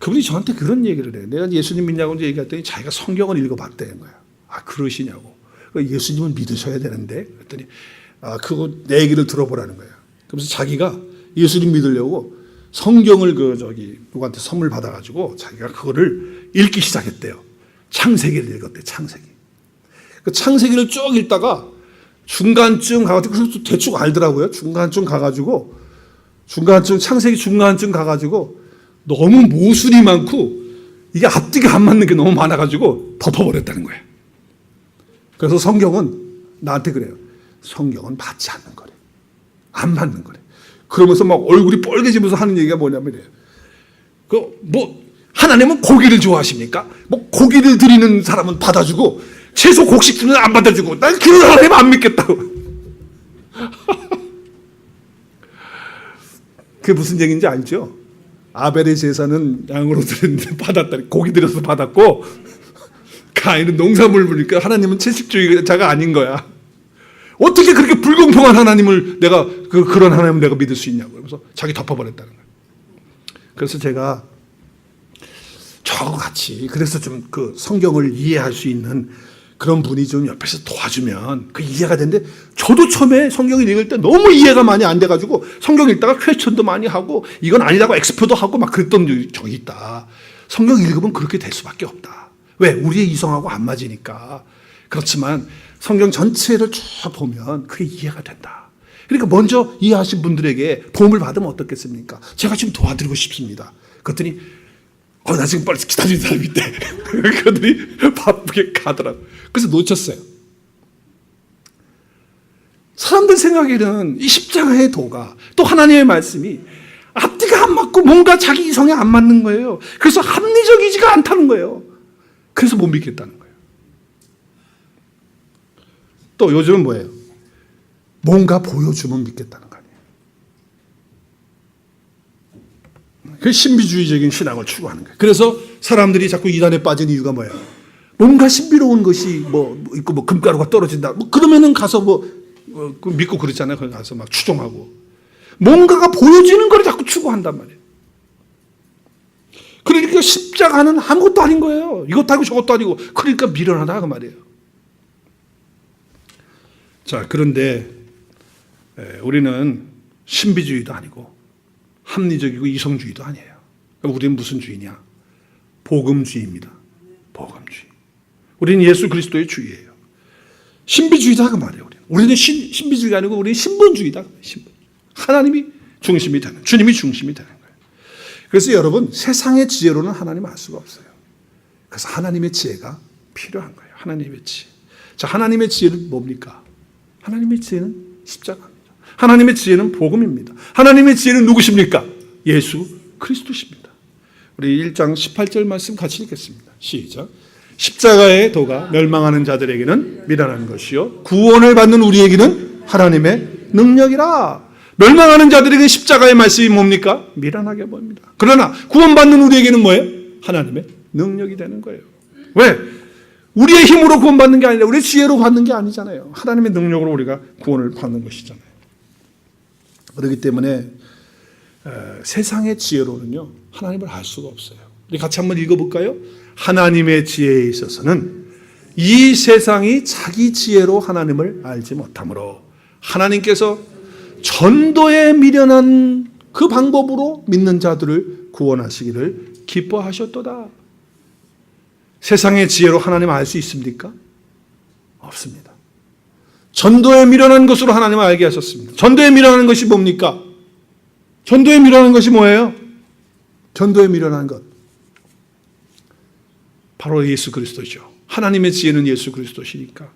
그분이 저한테 그런 얘기를 해요. 내가 예수님 믿냐고 얘기했더니 자기가 성경을 읽어봤다는 거야. 아 그러시냐고. 예수님을 믿으셔야 되는데 그랬더니 그거 내 얘기를 들어보라는 거야. 그래서 자기가 예수님 믿으려고 성경을 누구한테 선물 받아가지고 자기가 그거를 읽기 시작했대요. 창세기를 읽었대. 창세기. 그 창세기를 쭉 읽다가 중간쯤 가가지고 그래서 대충 알더라고요. 중간쯤 가가지고 창세기 중간쯤 가가지고 너무 모순이 많고 이게 앞뒤가 안 맞는 게 너무 많아가지고 덮어버렸다는 거예요. 그래서 성경은 나한테 그래요. 성경은 맞지 않는 거래. 안 맞는 거래. 그러면서 막 얼굴이 빨개지면서 하는 얘기가 뭐냐면 하나님은 고기를 좋아하십니까? 고기를 드리는 사람은 받아주고 채소 곡식들은 안 받아주고 난 그 하나님 안 믿겠다고. 그게 무슨 얘기인지 알죠? 아벨의 제사는 양으로 드렸는데 받았다니 고기 드려서 받았고 가인은 농산물 부니까 하나님은 채식주의자가 아닌 거야. 어떻게 그렇게 불공평한 하나님을 내가 그런 하나님을 내가 믿을 수 있냐고. 그래서 자기 덮어버렸다는 거예요. 그래서 제가 저하고 같이 그래서 좀 그 성경을 이해할 수 있는 그런 분이 좀 옆에서 도와주면 그 이해가 되는데 저도 처음에 성경을 읽을 때 너무 이해가 많이 안 돼가지고 성경 읽다가 퀘스천도 많이 하고 이건 아니라고 엑스표도 하고 막 그랬던 적이 있다. 성경 읽으면 그렇게 될 수밖에 없다. 왜? 우리의 이성하고 안 맞으니까. 그렇지만 성경 전체를 쭉 보면 그게 이해가 된다. 그러니까 먼저 이해하신 분들에게 도움을 받으면 어떻겠습니까? 제가 지금 도와드리고 싶습니다. 그랬더니 나 지금 빨리 기다리는 사람이 있대. 그러더니 바쁘게 가더라고. 그래서 놓쳤어요. 사람들 생각에는 이 십자가의 도가 또 하나님의 말씀이 앞뒤가 안 맞고 뭔가 자기 이성에 안 맞는 거예요. 그래서 합리적이지가 않다는 거예요. 그래서 못 믿겠다는 거예요. 또 요즘은 뭐예요? 뭔가 보여주면 믿겠다는 거 아니에요. 그 신비주의적인 신앙을 추구하는 거예요. 그래서 사람들이 자꾸 이단에 빠진 이유가 뭐예요? 뭔가 신비로운 것이 뭐 있고 뭐 금가루가 떨어진다. 뭐 그러면은 가서 믿고 그러잖아요. 거기 가서 막 추종하고. 뭔가가 보여지는 걸 자꾸 추구한단 말이에요. 그러니까 십자가는 아무것도 아닌 거예요. 이것도 아니고 저것도 아니고. 그러니까 미련하다 그 말이에요. 자, 그런데 우리는 신비주의도 아니고 합리적이고 이성주의도 아니에요. 우리는 무슨 주의냐? 복음주의입니다. 복음주의. 우리는 예수 그리스도의 주의예요. 신비주의다 그 말이에요. 우리는 신비주의가 아니고 우리는 신분주의다. 신분. 하나님이 중심이 되는, 주님이 중심이 되는 거예요. 그래서 여러분, 세상의 지혜로는 하나님 알 수가 없어요. 그래서 하나님의 지혜가 필요한 거예요. 하나님의 지혜. 자, 하나님의 지혜는 뭡니까? 하나님의 지혜는 십자가입니다. 하나님의 지혜는 복음입니다. 하나님의 지혜는 누구십니까? 예수 그리스도십니다. 우리 1장 18절 말씀 같이 읽겠습니다. 시작. 십자가의 도가 멸망하는 자들에게는 미련한 것이요 구원을 받는 우리에게는 하나님의 능력이라. 멸망하는 자들에게 십자가의 말씀이 뭡니까? 미련하게 보입니다. 그러나 구원받는 우리에게는 뭐예요? 하나님의 능력이 되는 거예요. 왜? 우리의 힘으로 구원받는 게 아니라 우리의 지혜로 받는 게 아니잖아요. 하나님의 능력으로 우리가 구원을 받는 것이잖아요. 그렇기 때문에 세상의 지혜로는요 하나님을 알 수가 없어요. 우리 같이 한번 읽어볼까요? 하나님의 지혜에 있어서는 이 세상이 자기 지혜로 하나님을 알지 못하므로 하나님께서 전도에 미련한 그 방법으로 믿는 자들을 구원하시기를 기뻐하셨도다. 세상의 지혜로 하나님 알 수 있습니까? 없습니다. 전도에 미련한 것으로 하나님을 알게 하셨습니다. 전도에 미련한 것이 뭡니까? 전도에 미련한 것이 뭐예요? 전도에 미련한 것. 바로 예수 그리스도죠. 하나님의 지혜는 예수 그리스도시니까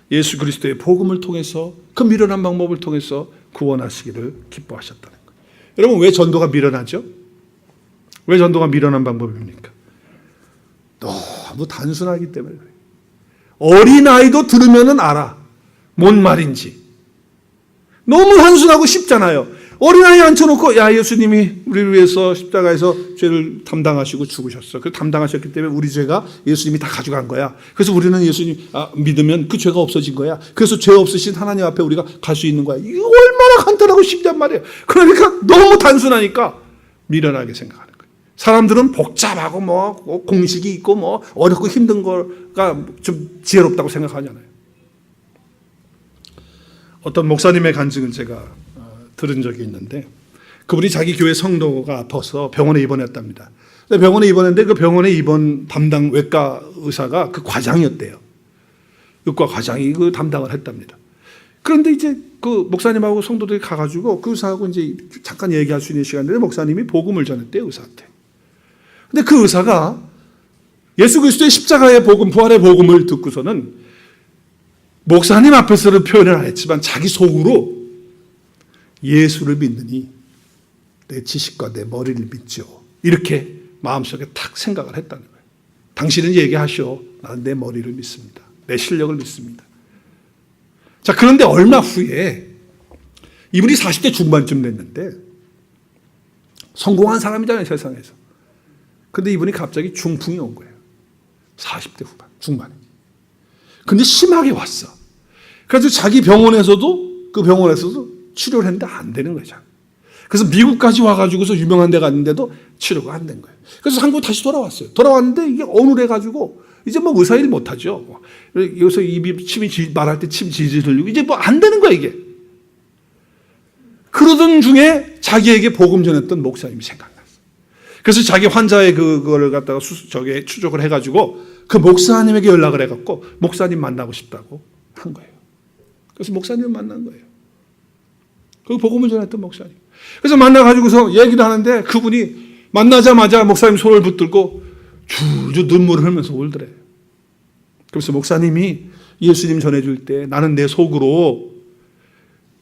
예수 그리스도의 복음을 통해서 그 미련한 방법을 통해서 구원하시기를 기뻐하셨다는 거예요. 여러분, 왜 전도가 미련하죠? 왜 전도가 미련한 방법입니까? 너무 단순하기 때문에 그래요. 어린아이도 들으면 알아. 뭔 말인지. 너무 단순하고 쉽잖아요. 어린아이 앉혀놓고 야, 예수님이 우리를 위해서 십자가에서 죄를 담당하시고 죽으셨어. 그 담당하셨기 때문에 우리 죄가 예수님이 다 가져간 거야. 그래서 우리는 예수님 믿으면 그 죄가 없어진 거야. 그래서 죄 없으신 하나님 앞에 우리가 갈 수 있는 거야. 이거 얼마나 간단하고 쉽단 말이에요. 그러니까 너무 단순하니까 미련하게 생각하는 거예요. 사람들은 복잡하고 뭐 공식이 있고 뭐 어렵고 힘든 거가 좀 지혜롭다고 생각하잖아요. 어떤 목사님의 간증을 제가 들은 적이 있는데 그분이 자기 교회 성도가 아파서 병원에 입원했답니다. 병원에 입원했는데 그 병원의 입원 담당 외과 의사가 그 과장이었대요. 의과 과장이 그 담당을 했답니다. 그런데 이제 그 목사님하고 성도들이 가가지고 그 의사하고 이제 잠깐 얘기할 수 있는 시간인데 목사님이 복음을 전했대요, 의사한테. 근데 그 의사가 예수 그리스도의 십자가의 복음, 부활의 복음을 듣고서는 목사님 앞에서는 표현을 안 했지만 자기 속으로 예수를 믿느니 내 지식과 내 머리를 믿죠. 이렇게 마음속에 탁 생각을 했다는 거예요. 당신은 얘기하시오. 나는 내 머리를 믿습니다. 내 실력을 믿습니다. 자, 그런데 얼마 후에 이분이 40대 중반쯤 됐는데 성공한 사람이잖아요, 세상에서. 근데 이분이 갑자기 중풍이 온 거예요. 40대 후반, 중반에. 근데 심하게 왔어. 그래서 자기 병원에서도 치료를 했는데 안 되는 거죠. 그래서 미국까지 와가지고서 유명한 데 갔는데도 치료가 안 된 거예요. 그래서 한국 다시 돌아왔어요. 돌아왔는데 이게 어눌해가지고 이제 뭐 의사 일 못하죠. 여기서 침이 말할 때 침 질질 흘리고 이제 뭐 안 되는 거야 이게. 그러던 중에 자기에게 복음 전했던 목사님이 생각났어. 그래서 자기 환자의 그거를 갖다가 추적을 해가지고 그 목사님에게 연락을 해갖고 목사님 만나고 싶다고 한 거예요. 그래서 목사님을 만난 거예요. 그 복음을 전했던 목사님. 그래서 만나가지고서 얘기를 하는데 그분이 만나자마자 목사님 손을 붙들고 줄줄 눈물을 흘면서 울더래. 그래서 목사님이 예수님 전해줄 때 나는 내 속으로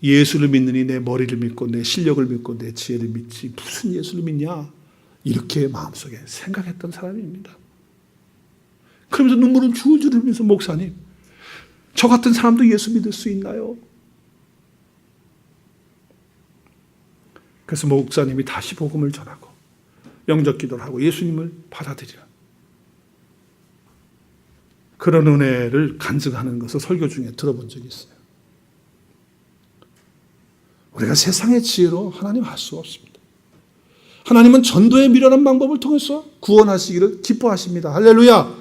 예수를 믿느니 내 머리를 믿고 내 실력을 믿고 내 지혜를 믿지 무슨 예수를 믿냐, 이렇게 마음속에 생각했던 사람입니다. 그러면서 눈물은 줄줄 흘리면서, 목사님, 저 같은 사람도 예수 믿을 수 있나요? 그래서 목사님이 다시 복음을 전하고 영접 기도를 하고 예수님을 받아들이라, 그런 은혜를 간증하는 것을 설교 중에 들어본 적이 있어요. 우리가 세상의 지혜로 하나님 할 수 없습니다. 하나님은 전도의 미련한 방법을 통해서 구원하시기를 기뻐하십니다. 할렐루야.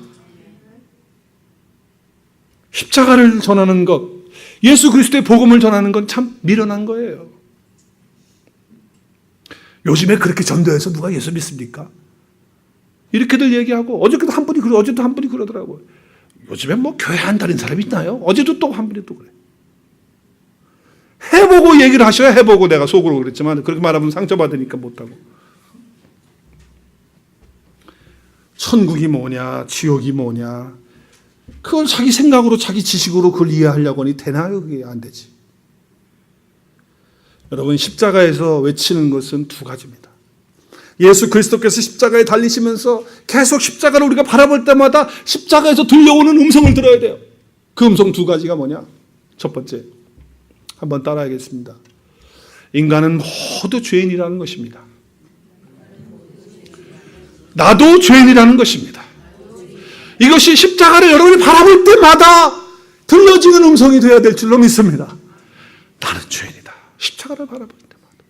십자가를 전하는 것, 예수 그리스도의 복음을 전하는 건 참 미련한 거예요. 요즘에 그렇게 전도해서 누가 예수 믿습니까? 이렇게들 얘기하고, 어저께도 한 분이 그러더라고요. 요즘에 뭐 교회 안 다닌 사람이 있나요? 어제도 또 한 분이 또 그래. 해보고 얘기를 하셔야. 해보고. 내가 속으로 그랬지만 그렇게 말하면 상처받으니까 못하고. 천국이 뭐냐, 지옥이 뭐냐, 그걸 자기 생각으로, 자기 지식으로 그걸 이해하려고 하니 되나요? 그게 안 되지. 여러분, 십자가에서 외치는 것은 두 가지입니다. 예수 그리스도께서 십자가에 달리시면서 계속 십자가를 우리가 바라볼 때마다 십자가에서 들려오는 음성을 들어야 돼요. 그 음성 두 가지가 뭐냐? 첫 번째, 한번 따라하겠습니다. 인간은 모두 죄인이라는 것입니다. 나도 죄인이라는 것입니다. 이것이 십자가를 여러분이 바라볼 때마다 들려지는 음성이 되어야 될 줄로 믿습니다. 나는 죄인이다. 십자가를 바라볼 때마다.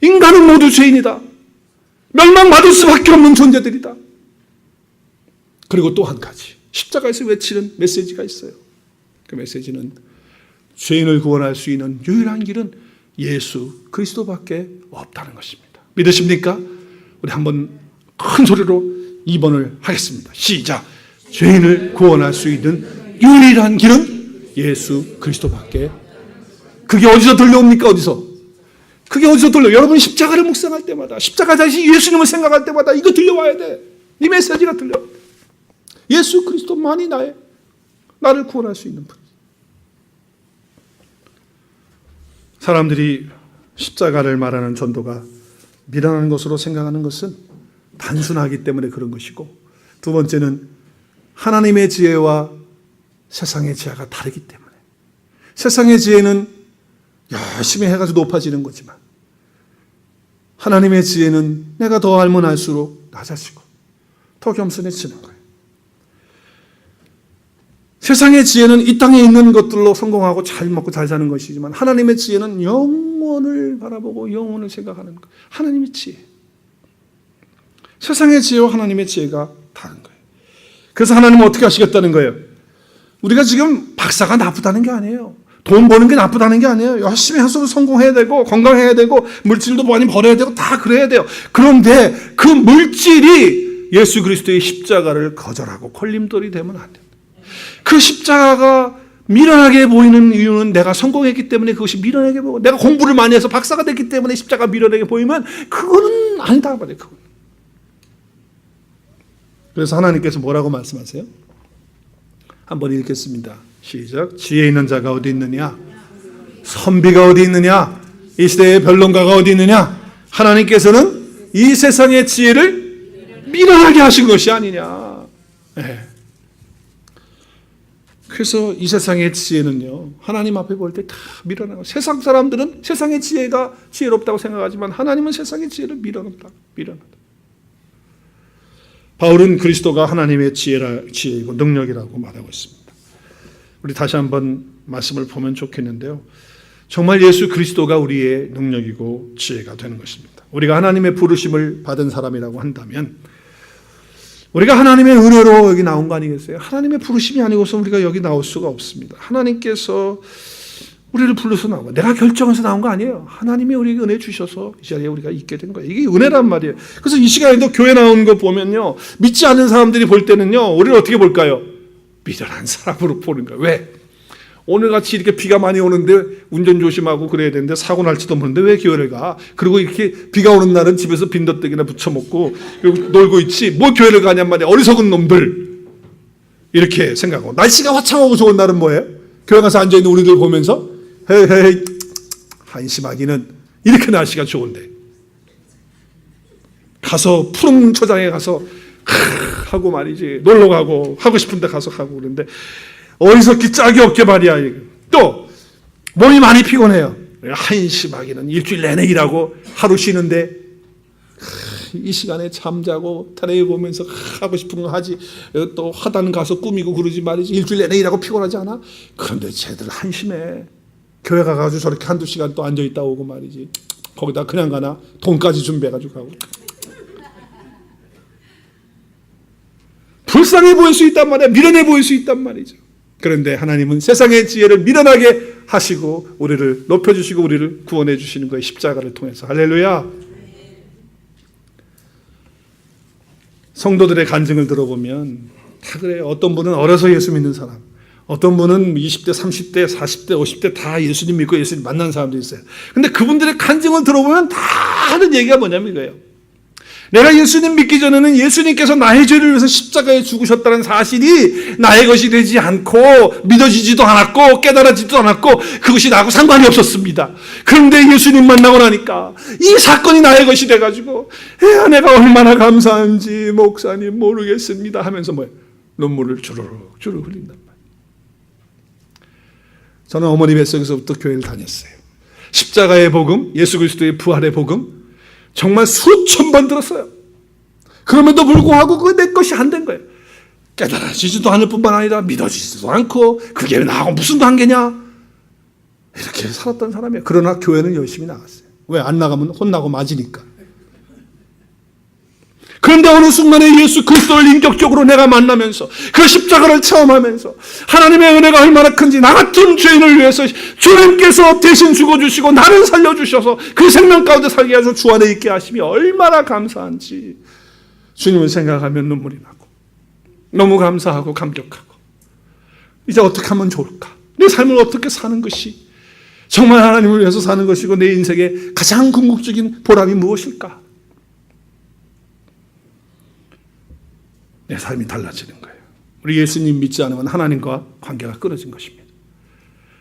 인간은 모두 죄인이다. 멸망받을 수밖에 없는 존재들이다. 그리고 또 한 가지, 십자가에서 외치는 메시지가 있어요. 그 메시지는 죄인을 구원할 수 있는 유일한 길은 예수 그리스도밖에 없다는 것입니다. 믿으십니까? 우리 한번 큰 소리로 2번을 하겠습니다. 시작. 죄인을 구원할 수 있는 유일한 길은 예수 그리스도밖에. 그게 어디서 들려옵니까? 그게 어디서 들려요? 여러분이 십자가를 묵상할 때마다, 십자가 자신 예수님을 생각할 때마다 이거 들려와야 돼. 이 메시지가 들려야 돼. 예수 그리스도만이 나를 구원할 수 있는 분. 사람들이 십자가를 말하는 전도가 미련한 것으로 생각하는 것은 단순하기 때문에 그런 것이고, 두 번째는 하나님의 지혜와 세상의 지혜가 다르기 때문에. 세상의 지혜는 열심히 해가지고 높아지는 거지만, 하나님의 지혜는 내가 더 알면 알수록 낮아지고 더 겸손해지는 거예요. 세상의 지혜는 이 땅에 있는 것들로 성공하고 잘 먹고 잘 사는 것이지만, 하나님의 지혜는 영원을 바라보고 영원을 생각하는 것. 하나님의 지혜. 세상의 지혜와 하나님의 지혜가 다른 거예요. 그래서 하나님은 어떻게 하시겠다는 거예요? 우리가 지금 박사가 나쁘다는 게 아니에요. 돈 버는 게 나쁘다는 게 아니에요. 열심히 해서 성공해야 되고 건강해야 되고 물질도 많이 벌어야 되고 다 그래야 돼요. 그런데 그 물질이 예수 그리스도의 십자가를 거절하고 걸림돌이 되면 안 돼요. 그 십자가가 미련하게 보이는 이유는 내가 성공했기 때문에 그것이 미련하게 보이고, 내가 공부를 많이 해서 박사가 됐기 때문에 십자가가 미련하게 보이면 그거는 아니다 말이에요. 그건. 그래서 하나님께서 뭐라고 말씀하세요? 한번 읽겠습니다. 시작. 지혜 있는 자가 어디 있느냐? 선비가 어디 있느냐? 이 시대의 변론가가 어디 있느냐? 하나님께서는 이 세상의 지혜를 미련하게 하신 것이 아니냐. 네. 그래서 이 세상의 지혜는요, 하나님 앞에 볼 때 다 미련하고, 세상 사람들은 세상의 지혜가 지혜롭다고 생각하지만 하나님은 세상의 지혜를 미련하다. 바울은 그리스도가 하나님의 지혜이고 능력이라고 말하고 있습니다. 우리 다시 한번 말씀을 보면 좋겠는데요. 정말 예수 그리스도가 우리의 능력이고 지혜가 되는 것입니다. 우리가 하나님의 부르심을 받은 사람이라고 한다면, 우리가 하나님의 은혜로 여기 나온 거 아니겠어요? 하나님의 부르심이 아니고서 우리가 여기 나올 수가 없습니다. 하나님께서 우리를 불러서 나온 거, 내가 결정해서 나온 거 아니에요. 하나님이 우리에게 은혜 주셔서 이 자리에 우리가 있게 된 거예요. 이게 은혜란 말이에요. 그래서 이 시간에도 교회 나온 거 보면요, 믿지 않는 사람들이 볼 때는요, 우리를 어떻게 볼까요? 미련한 사람으로 보는 거예요. 왜? 오늘같이 이렇게 비가 많이 오는데 운전 조심하고 그래야 되는데 사고 날지도 모르는데 왜 교회를 가? 그리고 이렇게 비가 오는 날은 집에서 빈더떡이나 부쳐먹고 놀고 있지, 뭐 교회를 가냔 말이야. 어리석은 놈들. 이렇게 생각하고, 날씨가 화창하고 좋은 날은 뭐예요? 교회 가서 앉아있는 우리들 보면서 헤이 한심하기는 이렇게 날씨가 좋은데 가서 푸른 초장에 가서 하고 말이지 놀러 가고 하고 싶은데 가서 하고 그런데 어디서 짝이 없게 말이야. 또 몸이 많이 피곤해요. 한심하기는 일주일 내내 일하고 하루 쉬는데 이 시간에 잠자고 텔레비 보면서 하고 싶은 거 하지 또 하단 가서 꾸미고 그러지 말이지 일주일 내내 일하고 피곤하지 않아? 그런데 쟤들 한심해. 교회 가가지고 저렇게 한두 시간 또 앉아있다 오고 말이지 거기다 그냥 가나 돈까지 준비해가지고 가고 불쌍해 보일 수 있단 말이야. 미련해 보일 수 있단 말이죠. 그런데 하나님은 세상의 지혜를 미련하게 하시고 우리를 높여주시고 우리를 구원해 주시는 거예요. 십자가를 통해서. 할렐루야. 성도들의 간증을 들어보면 다 그래요. 어떤 분은 어려서 예수 믿는 사람, 어떤 분은 20대, 30대, 40대, 50대 다 예수님 믿고 예수님 만난 사람도 있어요. 근데 그분들의 간증을 들어보면 다 하는 얘기가 뭐냐면 이거예요. 내가 예수님 믿기 전에는 예수님께서 나의 죄를 위해서 십자가에 죽으셨다는 사실이 나의 것이 되지 않고 믿어지지도 않았고 깨달아지지도 않았고 그것이 나하고 상관이 없었습니다. 그런데 예수님 만나고 나니까 이 사건이 나의 것이 돼가지고 내가 얼마나 감사한지 목사님 모르겠습니다 하면서 눈물을 주르륵 흘린단 말이에요. 저는 어머니 뱃속에서부터 교회를 다녔어요. 십자가의 복음, 예수 그리스도의 부활의 복음 정말 수천 번 들었어요. 그럼에도 불구하고 그게 내 것이 안 된 거예요. 깨달아지지도 않을 뿐만 아니라 믿어지지도 않고 그게 나하고 무슨 관계냐 이렇게 살았던 사람이에요. 그러나 교회는 열심히 나갔어요. 왜? 안 나가면 혼나고 맞으니까. 그런데 어느 순간에 예수 그리스도를 인격적으로 내가 만나면서 그 십자가를 체험하면서 하나님의 은혜가 얼마나 큰지 나 같은 죄인을 위해서 주님께서 대신 죽어주시고 나를 살려주셔서 그 생명 가운데 살게 하셔서 주 안에 있게 하심이 얼마나 감사한지 주님을 생각하면 눈물이 나고 너무 감사하고 감격하고 이제 어떻게 하면 좋을까? 내 삶을 어떻게 사는 것이 정말 하나님을 위해서 사는 것이고 내 인생의 가장 궁극적인 보람이 무엇일까? 내 삶이 달라지는 거예요. 우리 예수님 믿지 않으면 하나님과 관계가 끊어진 것입니다.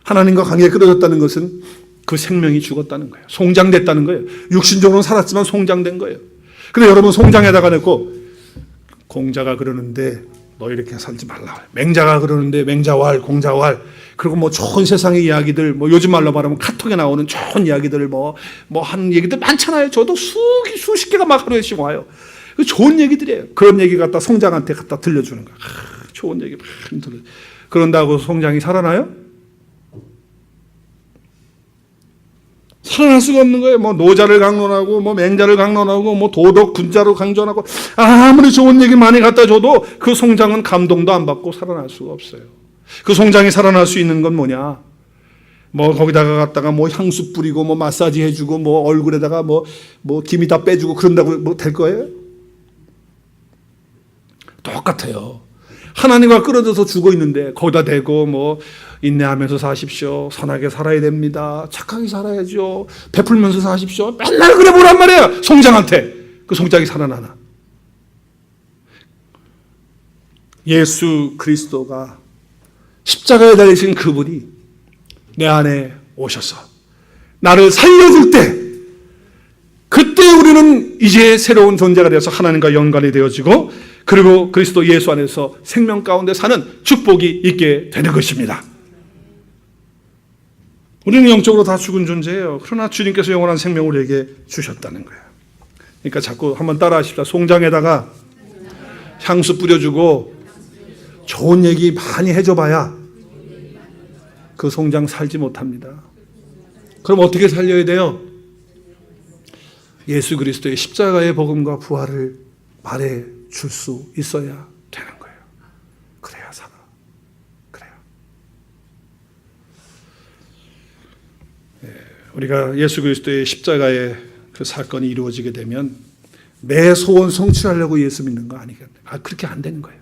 하나님과 관계가 끊어졌다는 것은 그 생명이 죽었다는 거예요. 송장됐다는 거예요. 육신적으로는 살았지만 송장된 거예요. 근데 여러분 송장에다가 놓고 공자가 그러는데 너 이렇게 살지 말라. 맹자가 그러는데 맹자왈, 공자왈. 그리고 뭐 좋은 세상의 이야기들, 뭐 요즘 말로 말하면 카톡에 나오는 좋은 이야기들 뭐 하는 얘기들 많잖아요. 저도 수십 개가 막 하루에씩 와요. 좋은 얘기들이에요. 그런 얘기 갖다 송장한테 갖다 들려주는 거야. 좋은 얘기 막 들려. 그런다고 송장이 살아나요? 살아날 수가 없는 거예요. 뭐 노자를 강론하고 뭐 맹자를 강론하고 뭐 도덕 군자로 강론하고 아무리 좋은 얘기 많이 갖다 줘도 그 송장은 감동도 안 받고 살아날 수가 없어요. 그 송장이 살아날 수 있는 건 뭐냐? 뭐 거기다가 갖다가 뭐 향수 뿌리고 뭐 마사지 해주고 뭐 얼굴에다가 뭐 기미 다 빼주고 그런다고 뭐 될 거예요? 똑같아요. 하나님과 끊어져서 죽어 있는데 거기다 대고 뭐 인내하면서 사십시오. 선하게 살아야 됩니다. 착하게 살아야죠. 베풀면서 사십시오. 맨날 그래 보란 말이에요. 송장한테. 그 송장이 살아나나. 예수 그리스도가 십자가에 달리신 그분이 내 안에 오셔서 나를 살려줄 때 그때 우리는 이제 새로운 존재가 되어서 하나님과 연관이 되어지고 그리고 그리스도 예수 안에서 생명 가운데 사는 축복이 있게 되는 것입니다. 우리는 영적으로 다 죽은 존재예요. 그러나 주님께서 영원한 생명을 우리에게 주셨다는 거예요. 그러니까 자꾸 한번 따라 하십시다. 송장에다가 향수 뿌려주고 좋은 얘기 많이 해줘봐야 그 송장 살지 못합니다. 그럼 어떻게 살려야 돼요? 예수 그리스도의 십자가의 복음과 부활을 말해 줄 수 있어야 되는 거예요. 그래야 살아. 그래요. 우리가 예수 그리스도의 십자가의 그 사건이 이루어지게 되면 내 소원 성취하려고 예수 믿는 거 아니겠네. 그렇게 안 되는 거예요.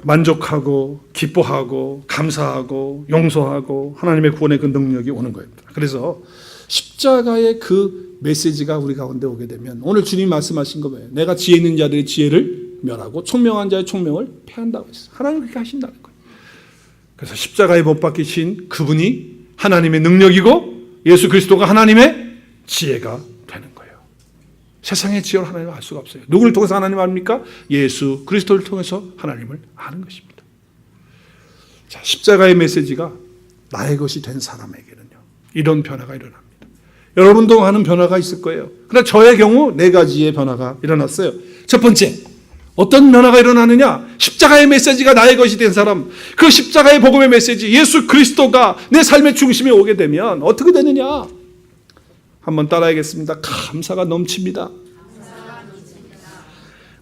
만족하고 기뻐하고 감사하고 용서하고 하나님의 구원의 그 능력이 오는 거예요. 그래서 십자가의 그 메시지가 우리 가운데 오게 되면 오늘 주님 말씀하신 거 뭐예요? 내가 지혜 있는 자들의 지혜를 멸하고 총명한 자의 총명을 패한다고 했어요. 하나님 그렇게 하신다는 거예요. 그래서 십자가에 못 박히신 그분이 하나님의 능력이고 예수 그리스도가 하나님의 지혜가 되는 거예요. 세상의 지혜로 하나님을 알 수가 없어요. 누구를 통해서 하나님을 압니까? 예수 그리스도를 통해서 하나님을 아는 것입니다. 자, 십자가의 메시지가 나의 것이 된 사람에게는요, 이런 변화가 일어납니다. 여러분도 하는 변화가 있을 거예요. 그러나 저의 경우 4가지의 변화가 일어났어요. 첫 번째, 어떤 변화가 일어나느냐? 십자가의 메시지가 나의 것이 된 사람, 그 십자가의 복음의 메시지, 예수 그리스도가 내 삶의 중심에 오게 되면 어떻게 되느냐? 한번 따라하겠습니다. 감사가 넘칩니다.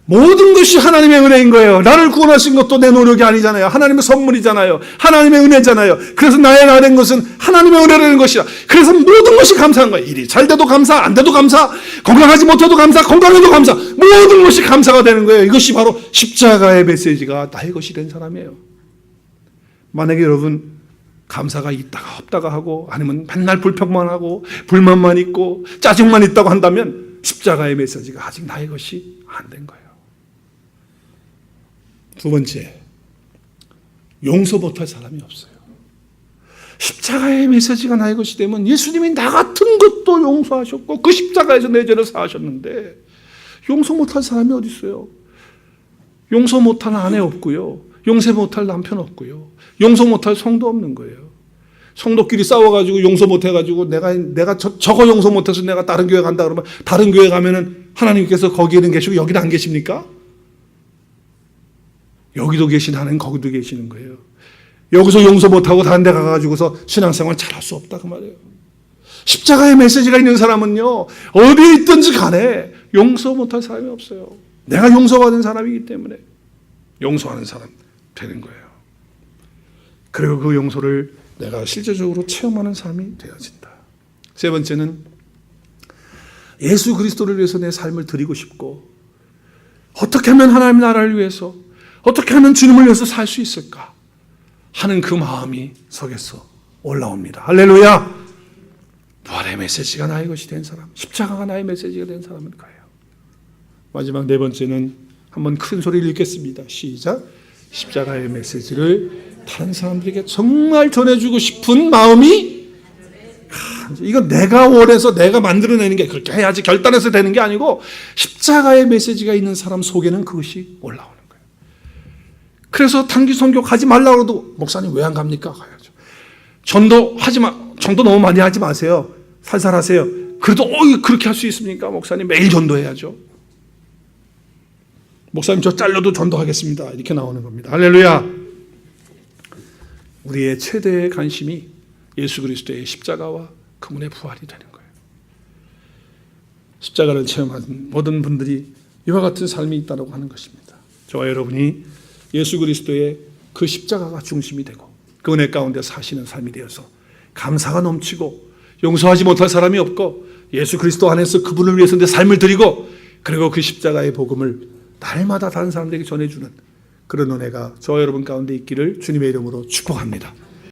모든 것이 하나님의 은혜인 거예요. 나를 구원하신 것도 내 노력이 아니잖아요. 하나님의 선물이잖아요. 하나님의 은혜잖아요. 그래서 나의 나된 것은 하나님의 은혜라는 것이야. 그래서 모든 것이 감사한 거예요. 일이 잘 돼도 감사, 안 돼도 감사, 건강하지 못해도 감사, 건강해도 감사, 모든 것이 감사가 되는 거예요. 이것이 바로 십자가의 메시지가 나의 것이 된 사람이에요. 만약에 여러분 감사가 있다가 없다가 하고, 아니면 맨날 불평만 하고 불만만 있고 짜증만 있다고 한다면 십자가의 메시지가 아직 나의 것이 안 된 거예요. 두 번째, 용서 못할 사람이 없어요. 십자가의 메시지가 나의 것이 되면 예수님이 나 같은 것도 용서하셨고 그 십자가에서 내 죄를 사하셨는데 용서 못할 사람이 어디 있어요? 용서 못할 아내 없고요, 용서 못할 남편 없고요, 용서 못할 성도 없는 거예요. 성도끼리 싸워가지고 용서 못해가지고 내가 저거 용서 못해서 내가 다른 교회 간다 그러면, 다른 교회 가면은 하나님께서 거기에는 계시고 여기는 안 계십니까? 여기도 계신 하나님 거기도 계시는 거예요. 여기서 용서 못하고 다른 데 가가지고서 신앙생활 잘할 수 없다 그 말이에요. 십자가의 메시지가 있는 사람은요, 어디에 있든지 간에 용서 못할 사람이 없어요. 내가 용서받은 사람이기 때문에 용서하는 사람 되는 거예요. 그리고 그 용서를 내가 실제적으로 체험하는 삶이 되어진다. 세 번째는 예수 그리스도를 위해서 내 삶을 드리고 싶고, 어떻게 하면 하나님 나라를 위해서, 어떻게 하면 주님을 위해서 살 수 있을까 하는 그 마음이 속에서 올라옵니다. 할렐루야. 부활의 메시지가 나의 것이 된 사람, 십자가가 나의 메시지가 된 사람은 거예요. 마지막 네 번째는 한번 큰 소리를 읽겠습니다. 시작. 십자가의 메시지를 다른 사람들에게 정말 전해주고 싶은 마음이, 이건 내가 원해서 내가 만들어내는 게, 그렇게 해야지 결단해서 되는 게 아니고 십자가의 메시지가 있는 사람 속에는 그것이 올라오는 거예요. 그래서 단기 선교 가지 말라고 해도 목사님 왜 안 갑니까? 가야죠. 전도 너무 많이 하지 마세요. 살살 하세요. 그래도 그렇게 할 수 있습니까? 목사님 매일 전도해야죠. 목사님 저 잘려도 전도하겠습니다. 이렇게 나오는 겁니다. 할렐루야. 우리의 최대의 관심이 예수 그리스도의 십자가와 그분의 부활이 되는 거예요. 십자가를 체험한 모든 분들이 이와 같은 삶이 있다고 하는 것입니다. 저와 여러분이 예수 그리스도의 그 십자가가 중심이 되고 그 은혜 가운데 사시는 삶이 되어서 감사가 넘치고 용서하지 못할 사람이 없고 예수 그리스도 안에서 그분을 위해서 내 삶을 드리고, 그리고 그 십자가의 복음을 날마다 다른 사람들에게 전해주는 그런 은혜가 저와 여러분 가운데 있기를 주님의 이름으로 축복합니다.